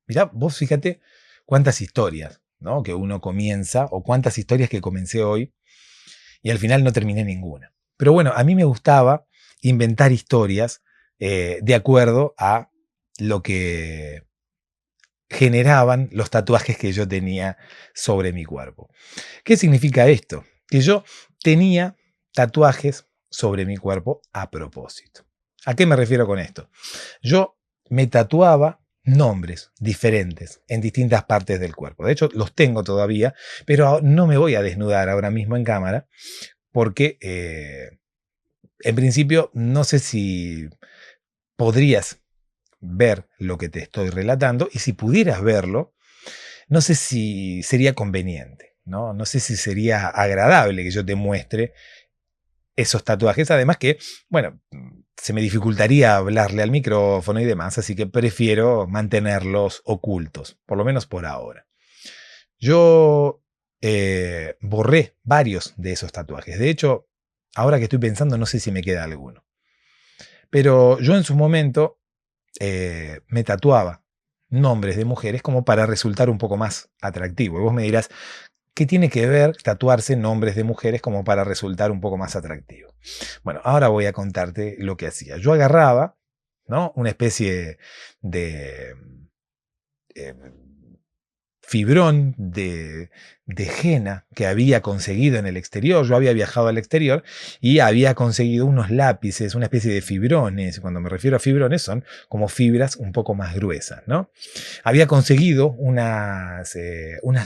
mirá, vos fíjate cuántas historias, ¿no? Que uno comienza, o cuántas historias que comencé hoy, y al final no terminé ninguna. Pero bueno, a mí me gustaba inventar historias de acuerdo a lo que generaban los tatuajes que yo tenía sobre mi cuerpo. ¿Qué significa esto? Que yo tenía tatuajes sobre mi cuerpo a propósito. ¿A qué me refiero con esto? Yo me tatuaba nombres diferentes en distintas partes del cuerpo. De hecho, los tengo todavía, pero no me voy a desnudar ahora mismo en cámara porque, en principio, no sé si podrías ver lo que te estoy relatando, y si pudieras verlo, no sé si sería conveniente, ¿no? No sé si sería agradable que yo te muestre esos tatuajes. Además que, bueno, se me dificultaría hablarle al micrófono y demás, así que prefiero mantenerlos ocultos, por lo menos por ahora. Yo borré varios de esos tatuajes. De hecho, ahora que estoy pensando, no sé si me queda alguno. Pero yo en su momento me tatuaba nombres de mujeres como para resultar un poco más atractivo. Y vos me dirás, ¿qué tiene que ver tatuarse nombres de mujeres como para resultar un poco más atractivo? Bueno, ahora voy a contarte lo que hacía. Yo agarraba, ¿no?, una especie de eh, fibrón de henna que había conseguido en el exterior. Yo había viajado al exterior y había conseguido unos lápices, una especie de fibrones. Cuando me refiero a fibrones son como fibras un poco más gruesas, ¿no? Había conseguido unas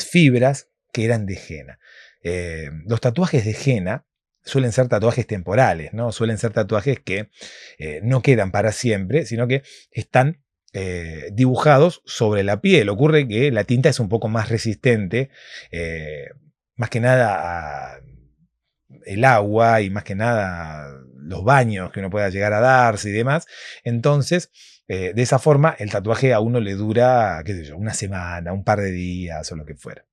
fibras que eran de henna. Los tatuajes de henna suelen ser tatuajes temporales, ¿no? Suelen ser tatuajes que no quedan para siempre, sino que están dibujados sobre la piel. Ocurre que la tinta es un poco más resistente, más que nada el agua y más que nada los baños que uno pueda llegar a darse y demás. Entonces, de esa forma, el tatuaje a uno le dura, qué sé yo, una semana, un par de días o lo que fuera.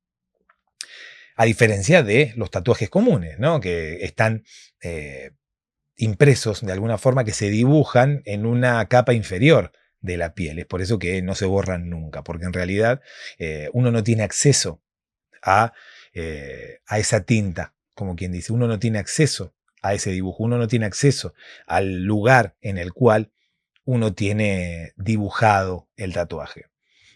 A diferencia de los tatuajes comunes, ¿no?, que están impresos de alguna forma, que se dibujan en una capa inferior de la piel. Es por eso que no se borran nunca, porque en realidad uno no tiene acceso a esa tinta, como quien dice. Uno no tiene acceso a ese dibujo, uno no tiene acceso al lugar en el cual uno tiene dibujado el tatuaje,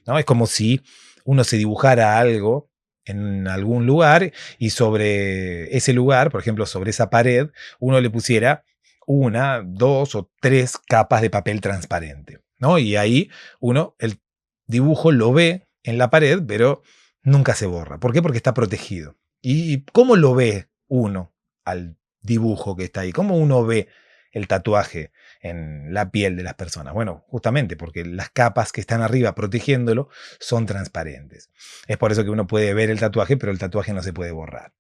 ¿no? Es como si uno se dibujara algo en algún lugar y sobre ese lugar, por ejemplo, sobre esa pared, uno le pusiera una, dos o tres capas de papel transparente, ¿no? Y ahí uno, el dibujo lo ve en la pared, pero nunca se borra. ¿Por qué? Porque está protegido. ¿Y cómo lo ve uno al dibujo que está ahí? ¿Cómo uno ve el tatuaje en la piel de las personas? Bueno, justamente porque las capas que están arriba protegiéndolo son transparentes. Es por eso que uno puede ver el tatuaje, pero el tatuaje no se puede borrar.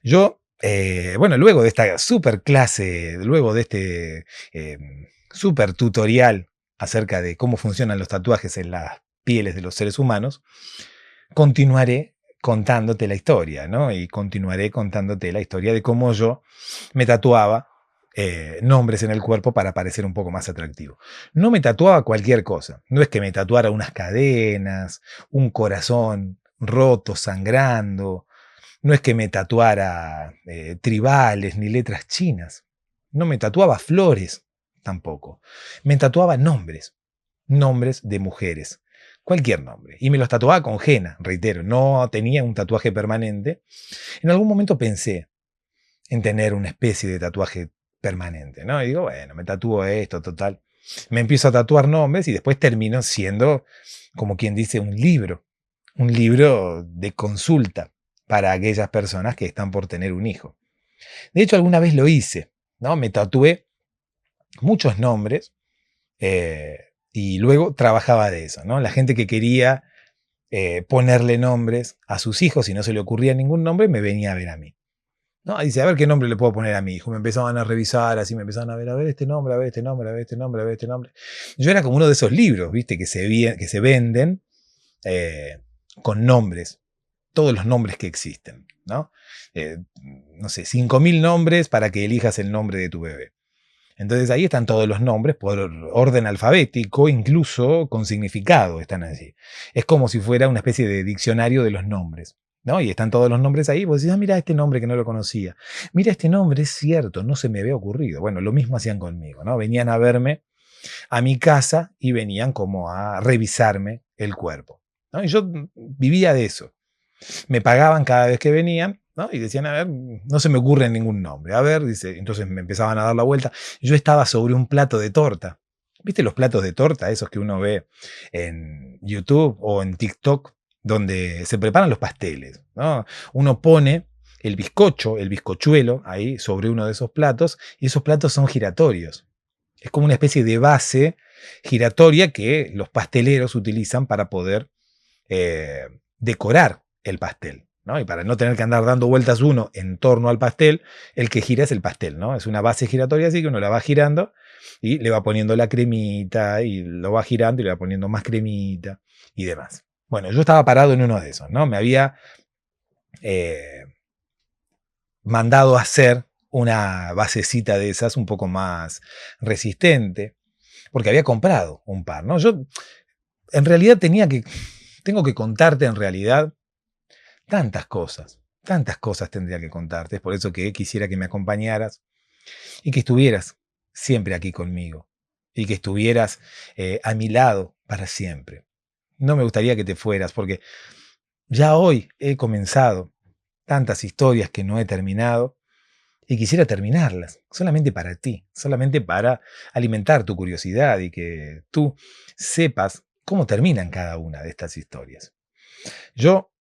Yo, bueno, luego de esta super clase, luego de este super tutorial acerca de cómo funcionan los tatuajes en las pieles de los seres humanos, continuaré contándote la historia, ¿no? Y continuaré contándote la historia de cómo yo me tatuaba nombres en el cuerpo para parecer un poco más atractivo. No me tatuaba cualquier cosa. No es que me tatuara unas cadenas, un corazón roto, sangrando. No es que me tatuara tribales ni letras chinas. No me tatuaba flores tampoco. Me tatuaba nombres. Nombres de mujeres. Cualquier nombre. Y me los tatuaba con henna, reitero. No tenía un tatuaje permanente. En algún momento pensé en tener una especie de tatuaje permanente, ¿no? Y digo, bueno, me tatúo esto, total. Me empiezo a tatuar nombres y después termino siendo, como quien dice, un libro de consulta para aquellas personas que están por tener un hijo. De hecho, alguna vez lo hice, ¿no? Me tatué muchos nombres y luego trabajaba de eso, ¿no? La gente que quería ponerle nombres a sus hijos y no se le ocurría ningún nombre, me venía a ver a mí. No, dice, a ver qué nombre le puedo poner a mi hijo. Me empezaban a revisar, así me empezaban a ver este nombre, a ver este nombre, a ver este nombre, a ver este nombre. Yo era como uno de esos libros, ¿viste? Que se venden con nombres, todos los nombres que existen, ¿no? No sé, 5.000 nombres para que elijas el nombre de tu bebé. Entonces ahí están todos los nombres por orden alfabético, incluso con significado están allí. Es como si fuera una especie de diccionario de los nombres, ¿no? Y están todos los nombres ahí. Vos decís, mira este nombre que no lo conocía. Mira este nombre, es cierto, no se me había ocurrido. Bueno, lo mismo hacían conmigo, ¿no? Venían a verme a mi casa y venían como a revisarme el cuerpo, ¿no? Y yo vivía de eso. Me pagaban cada vez que venían, ¿no? Y decían, a ver, no se me ocurre ningún nombre. A ver, dice, entonces me empezaban a dar la vuelta. Yo estaba sobre un plato de torta. ¿Viste los platos de torta, esos que uno ve en YouTube o en TikTok, donde se preparan los pasteles, ¿no? Uno pone el bizcocho, el bizcochuelo, ahí sobre uno de esos platos, y esos platos son giratorios. Es como una especie de base giratoria que los pasteleros utilizan para poder decorar el pastel, ¿no? Y para no tener que andar dando vueltas uno en torno al pastel, el que gira es el pastel, ¿no? Es una base giratoria así que uno la va girando y le va poniendo la cremita y lo va girando y le va poniendo más cremita y demás. Bueno, yo estaba parado en uno de esos, ¿no? Me había eh, mandado a hacer una basecita de esas un poco más resistente, porque había comprado un par, ¿no? Yo en realidad tengo que contarte en realidad tantas cosas tendría que contarte, es por eso que quisiera que me acompañaras y que estuvieras siempre aquí conmigo y que estuvieras a mi lado para siempre. No me gustaría que te fueras porque ya hoy he comenzado tantas historias que no he terminado y quisiera terminarlas, solamente para ti, solamente para alimentar tu curiosidad y que tú sepas cómo terminan cada una de estas historias. Yo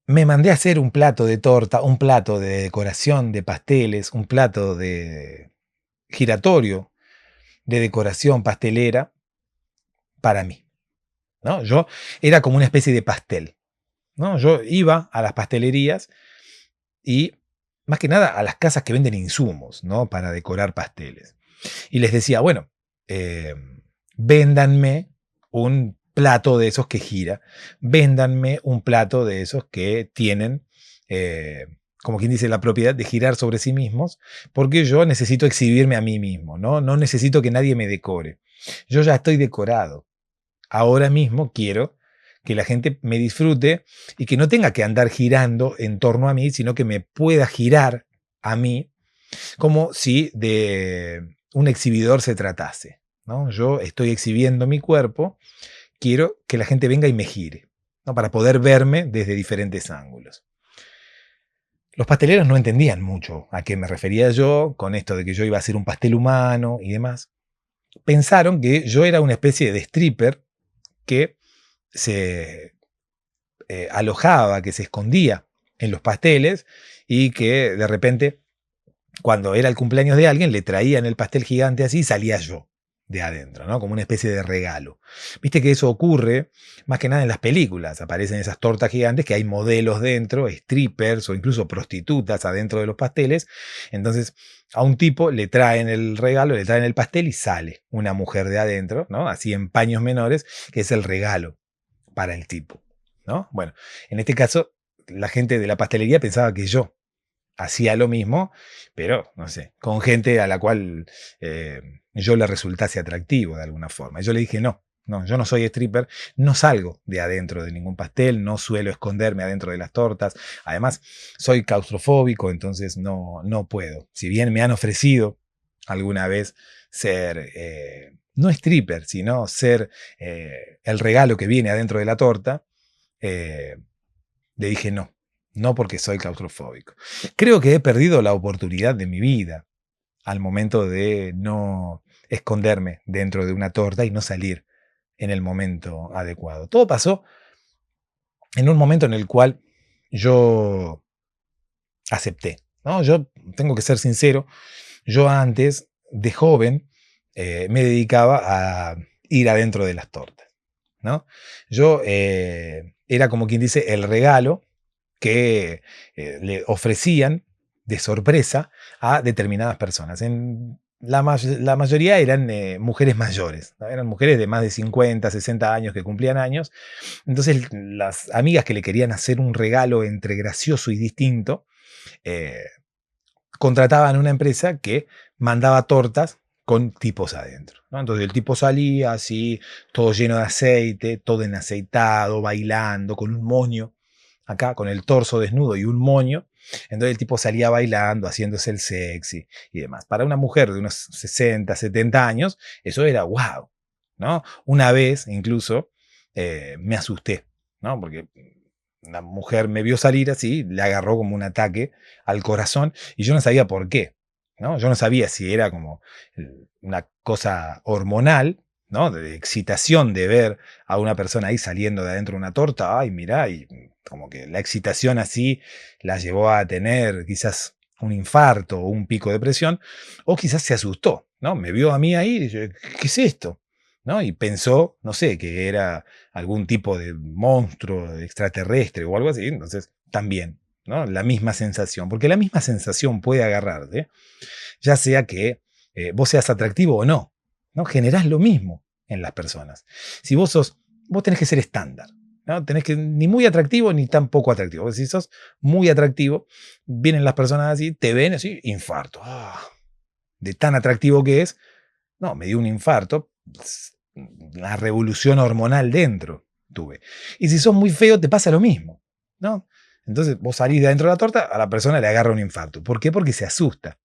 me mandé a hacer un plato de torta, un plato de decoración de pasteles, un plato de giratorio de decoración pastelera para mí, ¿no? Yo era como una especie de pastel, ¿no? Yo iba a las pastelerías y más que nada a las casas que venden insumos, ¿no? Para decorar pasteles. Y les decía, bueno, eh, véndanme un plato de esos que gira, véndanme un plato de esos que tienen, como quien dice, la propiedad de girar sobre sí mismos, porque yo necesito exhibirme a mí mismo, ¿no? No necesito que nadie me decore. Yo ya estoy decorado. Ahora mismo quiero que la gente me disfrute y que no tenga que andar girando en torno a mí, sino que me pueda girar a mí como si de un exhibidor se tratase, ¿no? Yo estoy exhibiendo mi cuerpo, quiero que la gente venga y me gire, ¿no? Para poder verme desde diferentes ángulos. Los pasteleros no entendían mucho a qué me refería yo con esto de que yo iba a hacer un pastel humano y demás. Pensaron que yo era una especie de stripper que se alojaba, que se escondía en los pasteles y que de repente, cuando era el cumpleaños de alguien, le traían el pastel gigante así y salía yo de adentro, ¿no? Como una especie de regalo. Viste que eso ocurre más que nada en las películas. Aparecen esas tortas gigantes que hay modelos dentro, strippers o incluso prostitutas adentro de los pasteles. Entonces, a un tipo le traen el regalo, le traen el pastel y sale una mujer de adentro, ¿no? Así en paños menores, que es el regalo para el tipo, ¿no? Bueno, en este caso, la gente de la pastelería pensaba que yo hacía lo mismo, pero, no sé, con gente a la cual yo le resultase atractivo de alguna forma. Y yo le dije, no, no, yo no soy stripper, no salgo de adentro de ningún pastel, no suelo esconderme adentro de las tortas. Además, soy claustrofóbico, entonces no puedo. Si bien me han ofrecido alguna vez ser, no stripper, sino ser el regalo que viene adentro de la torta, le dije no. No porque soy claustrofóbico. Creo que he perdido la oportunidad de mi vida al momento de no esconderme dentro de una torta y no salir en el momento adecuado. Todo pasó en un momento en el cual yo acepté, ¿no? Yo tengo que ser sincero, yo antes, de joven, me dedicaba a ir adentro de las tortas, ¿no? Yo era como quien dice el regalo que le ofrecían de sorpresa a determinadas personas. La mayoría eran mujeres mayores, ¿no? Eran mujeres de más de 50, 60 años que cumplían años. Entonces las amigas que le querían hacer un regalo entre gracioso y distinto, eh, contrataban una empresa que mandaba tortas con tipos adentro, ¿no? Entonces el tipo salía así, todo lleno de aceite, todo enaceitado, bailando, con un moño acá, con el torso desnudo y un moño. Entonces el tipo salía bailando, haciéndose el sexy y demás. Para una mujer de unos 60, 70 años, eso era wow, ¿no? Una vez incluso me asusté, ¿no? Porque una mujer me vio salir así, le agarró como un ataque al corazón y yo no sabía por qué, ¿no? Yo no sabía si era como una cosa hormonal, ¿no? De excitación de ver a una persona ahí saliendo de adentro de una torta, ay, mirá, y como que la excitación así la llevó a tener quizás un infarto o un pico de presión, o quizás se asustó, ¿no? Me vio a mí ahí y yo, ¿qué es esto? ¿no? Y pensó, no sé, que era algún tipo de monstruo extraterrestre o algo así, entonces también, ¿no? La misma sensación, porque la misma sensación puede agarrarte, ya sea que vos seas atractivo o no, ¿no? Generás lo mismo en las personas. Si vos tenés que ser estándar, ¿no? Tenés que ni muy atractivo ni tan poco atractivo. Porque si sos muy atractivo, vienen las personas así, te ven así, infarto. De tan atractivo que es, no, me dio un infarto, una revolución hormonal dentro tuve. Y si sos muy feo, te pasa lo mismo, ¿no? Entonces vos salís de adentro de la torta, a la persona le agarra un infarto. ¿Por qué? Porque se asusta.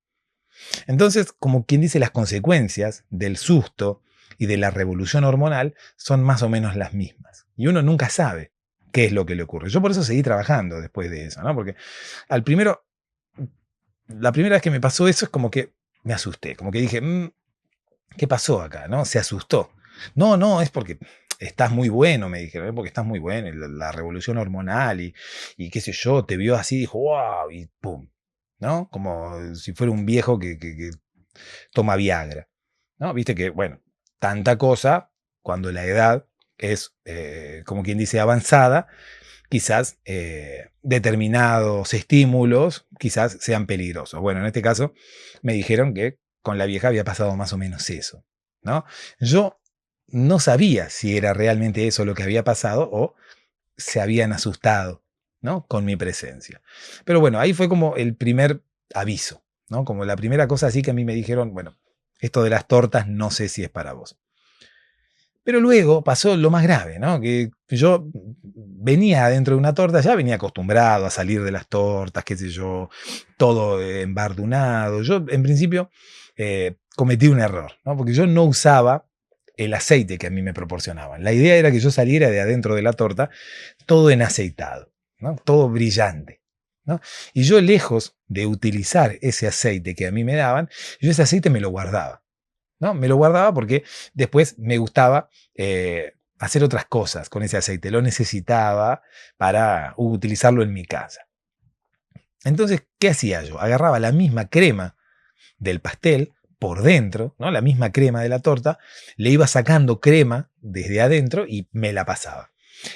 Entonces, como quien dice, las consecuencias del susto y de la revolución hormonal son más o menos las mismas. Y uno nunca sabe qué es lo que le ocurre. Yo por eso seguí trabajando después de eso, ¿no? Porque al primero, la primera vez que me pasó eso es como que me asusté, como que dije, ¿qué pasó acá? ¿No? Se asustó. No, no, es porque estás muy bueno, me dijeron, es porque estás muy bueno, y la revolución hormonal y qué sé yo, te vio así, dijo, wow, y pum, ¿no? Como si fuera un viejo que toma Viagra, ¿no? Viste que, bueno, tanta cosa, cuando la edad es, como quien dice, avanzada, quizás determinados estímulos quizás sean peligrosos. Bueno, en este caso me dijeron que con la vieja había pasado más o menos eso, ¿no? Yo no sabía si era realmente eso lo que había pasado o se habían asustado, ¿no? Con mi presencia. Pero bueno, ahí fue como el primer aviso, ¿no? Como la primera cosa así que a mí me dijeron, bueno, esto de las tortas no sé si es para vos. Pero luego pasó lo más grave, ¿no? Que yo venía dentro de una torta, ya venía acostumbrado a salir de las tortas, qué sé yo, todo embardunado. Yo, en principio, cometí un error, ¿no? Porque yo no usaba el aceite que a mí me proporcionaban. La idea era que yo saliera de adentro de la torta todo en aceitado, ¿no? Todo brillante, ¿no? Y yo, lejos de utilizar ese aceite que a mí me daban, yo ese aceite me lo guardaba, ¿no? Me lo guardaba porque después me gustaba hacer otras cosas con ese aceite. Lo necesitaba para utilizarlo en mi casa. Entonces, ¿qué hacía yo? Agarraba la misma crema del pastel por dentro, ¿no? La misma crema de la torta, le iba sacando crema desde adentro y me la pasaba.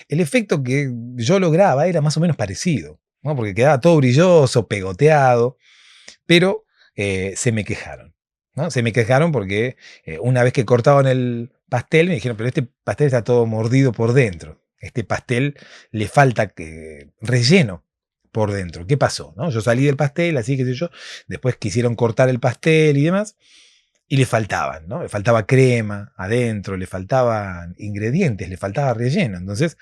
El efecto que yo lograba era más o menos parecido, ¿no? Porque quedaba todo brilloso, pegoteado, pero se me quejaron, ¿no? Se me quejaron porque una vez que cortaban el pastel me dijeron, pero este pastel está todo mordido por dentro. Este pastel le falta relleno por dentro. ¿Qué pasó? ¿No? Yo salí del pastel, así que sé yo. Después quisieron cortar el pastel y demás. Y le faltaban, ¿no? Le faltaba crema adentro, le faltaban ingredientes, le faltaba relleno. Entonces,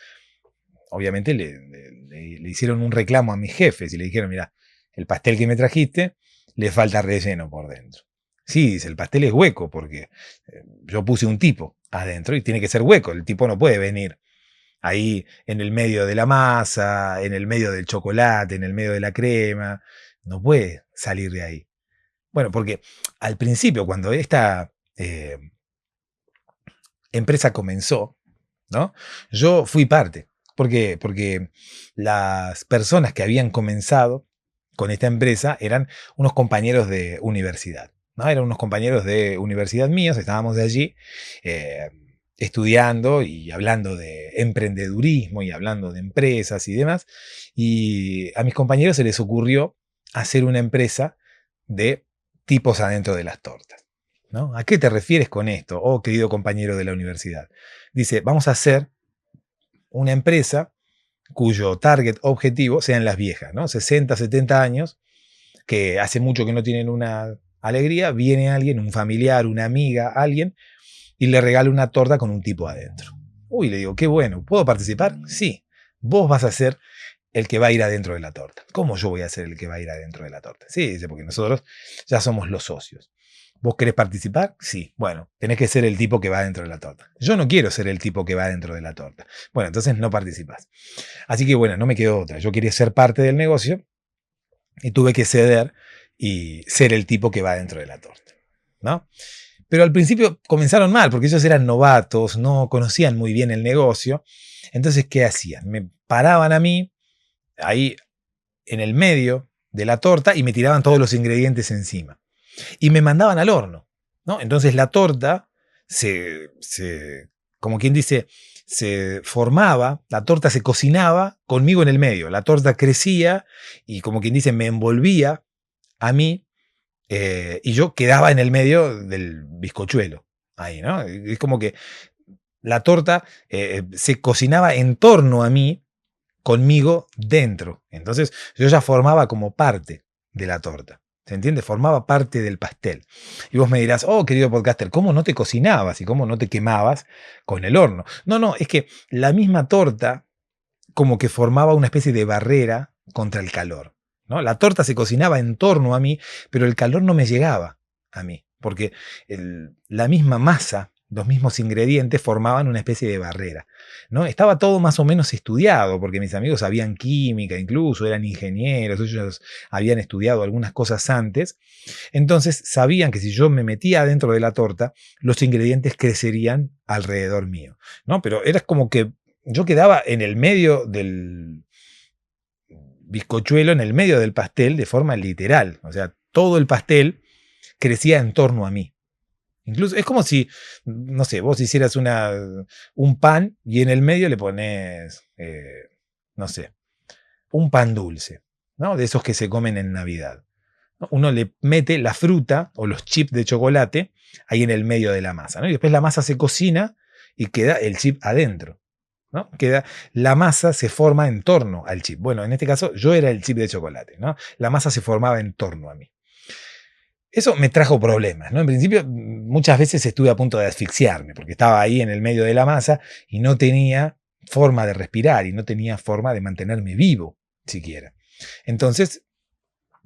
obviamente le hicieron un reclamo a mis jefes y le dijeron, mira, el pastel que me trajiste le falta relleno por dentro. Sí, dice, el pastel es hueco porque yo puse un tipo adentro y tiene que ser hueco. El tipo no puede venir ahí en el medio de la masa, en el medio del chocolate, en el medio de la crema. No puede salir de ahí. Bueno, porque al principio, cuando esta empresa comenzó, ¿no? Yo fui parte. ¿Por qué? Porque las personas que habían comenzado con esta empresa eran unos compañeros de universidad, ¿no? Eran unos compañeros de universidad míos, estábamos de allí estudiando y hablando de emprendedurismo y hablando de empresas y demás. Y a mis compañeros se les ocurrió hacer una empresa de tipos adentro de las tortas, ¿no? ¿A qué te refieres con esto, oh querido compañero de la universidad? Dice, vamos a hacer una empresa cuyo target objetivo sean las viejas, ¿no? 60, 70 años, que hace mucho que no tienen una alegría, viene alguien, un familiar, una amiga, alguien, y le regala una torta con un tipo adentro. Uy, le digo, qué bueno, ¿puedo participar? Sí, vos vas a ser el que va a ir adentro de la torta. ¿Cómo yo voy a ser el que va a ir adentro de la torta? Sí, dice, porque nosotros ya somos los socios. ¿Vos querés participar? Sí. Bueno, tenés que ser el tipo que va dentro de la torta. Yo no quiero ser el tipo que va dentro de la torta. Bueno, entonces no participás. Así que bueno, no me quedó otra. Yo quería ser parte del negocio y tuve que ceder y ser el tipo que va dentro de la torta, ¿no? Pero al principio comenzaron mal, porque ellos eran novatos, no conocían muy bien el negocio. Entonces, ¿qué hacían? Me paraban a mí ahí en el medio de la torta y me tiraban todos los ingredientes encima. Y me mandaban al horno, ¿no? Entonces la torta como quien dice, se formaba, la torta se cocinaba conmigo en el medio. La torta crecía y como quien dice, me envolvía a mí y yo quedaba en el medio del bizcochuelo. Ahí, ¿no? Es como que la torta se cocinaba en torno a mí, conmigo dentro. Entonces yo ya formaba como parte de la torta. ¿Se entiende? Formaba parte del pastel. Y vos me dirás, oh, querido podcaster, ¿cómo no te cocinabas y cómo no te quemabas con el horno? No, no, es que la misma torta como que formaba una especie de barrera contra el calor, ¿no? La torta se cocinaba en torno a mí, pero el calor no me llegaba a mí, porque la misma masa, los mismos ingredientes formaban una especie de barrera, ¿no? Estaba todo más o menos estudiado, porque mis amigos sabían química, incluso eran ingenieros, ellos habían estudiado algunas cosas antes, entonces sabían que si yo me metía dentro de la torta, los ingredientes crecerían alrededor mío, ¿no? Pero era como que yo quedaba en el medio del bizcochuelo, en el medio del pastel, de forma literal. O sea, todo el pastel crecía en torno a mí. Incluso es como si, no sé, vos hicieras un pan y en el medio le pones, no sé, un pan dulce, ¿no? De esos que se comen en Navidad. ¿No? Uno le mete la fruta o los chips de chocolate ahí en el medio de la masa, ¿no? Y después la masa se cocina y queda el chip adentro, ¿no? La masa se forma en torno al chip. Bueno, en este caso yo era el chip de chocolate, ¿no? La masa se formaba en torno a mí. Eso me trajo problemas, ¿no? En principio, muchas veces estuve a punto de asfixiarme, porque estaba ahí en el medio de la masa y no tenía forma de respirar y no tenía forma de mantenerme vivo, siquiera. Entonces,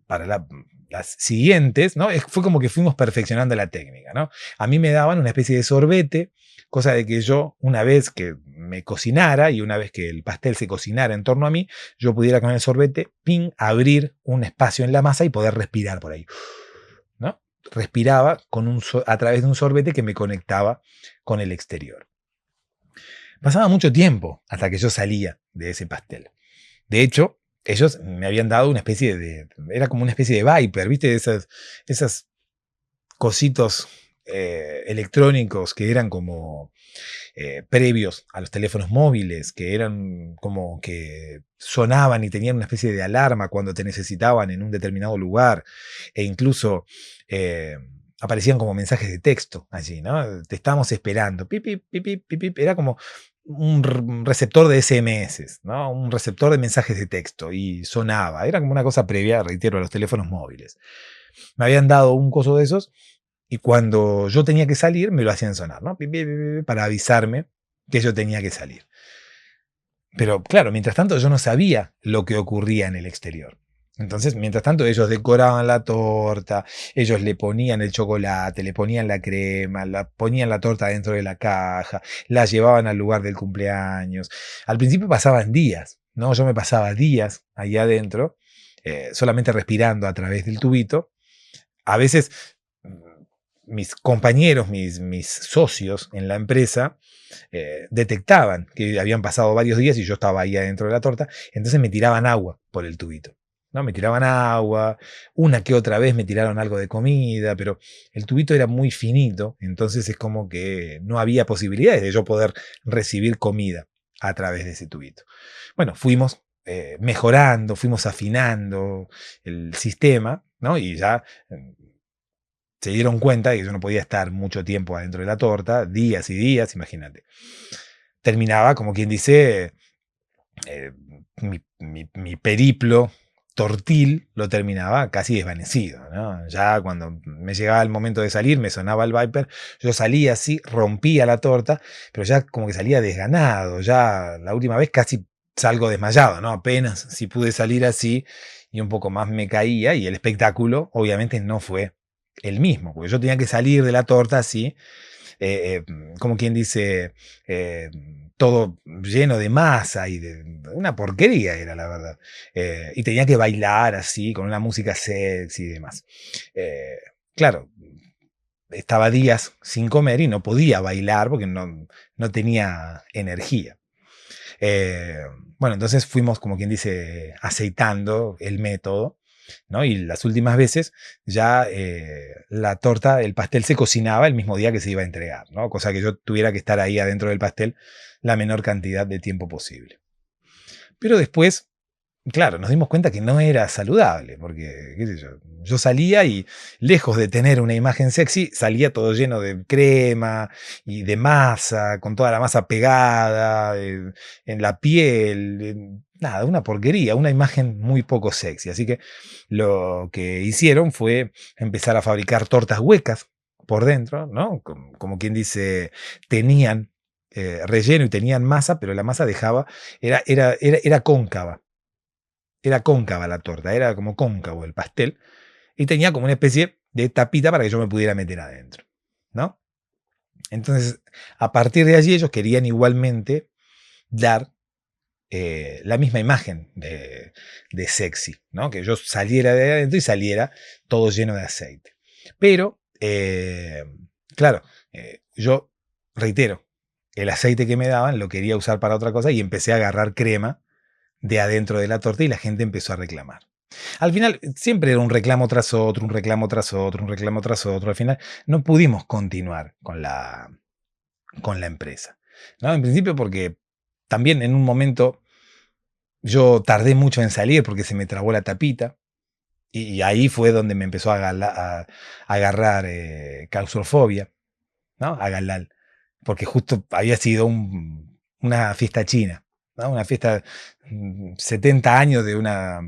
para las siguientes, ¿no? Fue como que fuimos perfeccionando la técnica, ¿no? A mí me daban una especie de sorbete, cosa de que yo, una vez que me cocinara y una vez que el pastel se cocinara en torno a mí, yo pudiera con el sorbete, ping, abrir un espacio en la masa y poder respirar por ahí, ¿no? Respiraba a través de un sorbete que me conectaba con el exterior. Pasaba mucho tiempo hasta que yo salía de ese pastel. De hecho, ellos me habían dado una especie era como una especie de Viper, ¿viste? Esas cositos electrónicos que eran como previos a los teléfonos móviles, que eran como que sonaban y tenían una especie de alarma cuando te necesitaban en un determinado lugar, e incluso aparecían como mensajes de texto allí, ¿no? Te estamos esperando, pip, pip, pip, pip, pip, pip. Era como un receptor de SMS, ¿no? Un receptor de mensajes de texto y sonaba, era como una cosa previa, reitero, a los teléfonos móviles. Me habían dado un coso de esos y cuando yo tenía que salir, me lo hacían sonar, ¿no? Para avisarme que yo tenía que salir. Pero claro, mientras tanto yo no sabía lo que ocurría en el exterior. Entonces, mientras tanto, ellos decoraban la torta, ellos le ponían el chocolate, le ponían la crema, ponían la torta dentro de la caja, la llevaban al lugar del cumpleaños. Al principio pasaban días, ¿no? Yo me pasaba días ahí adentro, solamente respirando a través del tubito. A veces mis compañeros, mis socios en la empresa, detectaban que habían pasado varios días y yo estaba ahí adentro de la torta, entonces me tiraban agua por el tubito, ¿no? Me tiraban agua, una que otra vez me tiraron algo de comida, pero el tubito era muy finito, entonces es como que no había posibilidades de yo poder recibir comida a través de ese tubito. Bueno, fuimos mejorando, fuimos afinando el sistema, ¿no? Y ya se dieron cuenta de que yo no podía estar mucho tiempo adentro de la torta, días y días, imagínate. Terminaba, como quien dice, eh, mi periplo tortil lo terminaba casi desvanecido, ¿no? Ya cuando me llegaba el momento de salir, me sonaba el Viper, yo salía así, rompía la torta, pero ya como que salía desganado, ya la última vez casi salgo desmayado, ¿no? Apenas si pude salir así y un poco más me caía y el espectáculo obviamente no fue el mismo, porque yo tenía que salir de la torta así, como quien dice, todo lleno de masa y de una porquería era la verdad. Y tenía que bailar así, con una música sexy y demás. Claro, estaba días sin comer y no podía bailar porque no tenía energía. Eh, bueno, entonces fuimos, como quien dice, aceitando el método. ¿no? Y las últimas veces ya la torta, el pastel se cocinaba el mismo día que se iba a entregar, ¿no? Cosa que yo tuviera que estar ahí adentro del pastel la menor cantidad de tiempo posible. Pero después, claro, nos dimos cuenta que no era saludable, porque, qué sé yo salía y lejos de tener una imagen sexy, salía todo lleno de crema y de masa, con toda la masa pegada en la piel, nada, una porquería, una imagen muy poco sexy. Así que lo que hicieron fue empezar a fabricar tortas huecas por dentro, ¿no? Como quien dice, tenían relleno y tenían masa, pero la masa dejaba, era cóncava. Era cóncava la torta, era como cóncavo el pastel, y tenía como una especie de tapita para que yo me pudiera meter adentro, ¿no? Entonces, a partir de allí ellos querían igualmente dar la misma imagen de sexy, ¿no? Que yo saliera de adentro y saliera todo lleno de aceite. Pero, claro, yo reitero, el aceite que me daban lo quería usar para otra cosa y empecé a agarrar crema de adentro de la torta y la gente empezó a reclamar. Al final siempre era un reclamo tras otro, un reclamo tras otro, un reclamo tras otro. Al final no pudimos continuar con la empresa, ¿no? En principio porque también en un momento yo tardé mucho en salir porque se me trabó la tapita y ahí fue donde me empezó a agarrar claustrofobia, ¿no? A galal, porque justo había sido una fiesta china, ¿no? Una fiesta, 70 años de una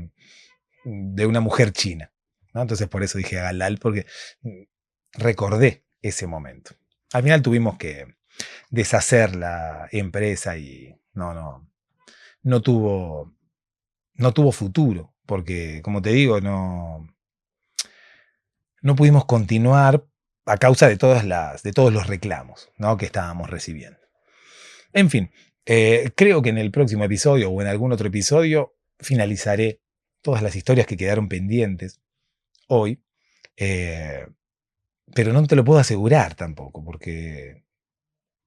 mujer china, ¿no? Entonces por eso dije Galal, porque mm, recordé ese momento. Al final tuvimos que deshacer la empresa y no tuvo, no tuvo futuro, porque como te digo, no pudimos continuar a causa de todos los reclamos, ¿no? Que estábamos recibiendo. En fin, creo que en el próximo episodio o en algún otro episodio finalizaré todas las historias que quedaron pendientes hoy, eh, pero no te lo puedo asegurar tampoco, porque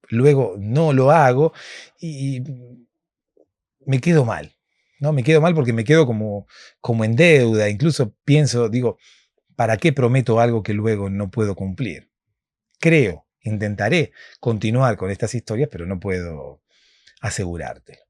luego no lo hago y me quedo mal, ¿no? Me quedo mal porque me quedo como en deuda, incluso pienso, digo, ¿para qué prometo algo que luego no puedo cumplir? Creo, intentaré continuar con estas historias, pero no puedo asegurártelo.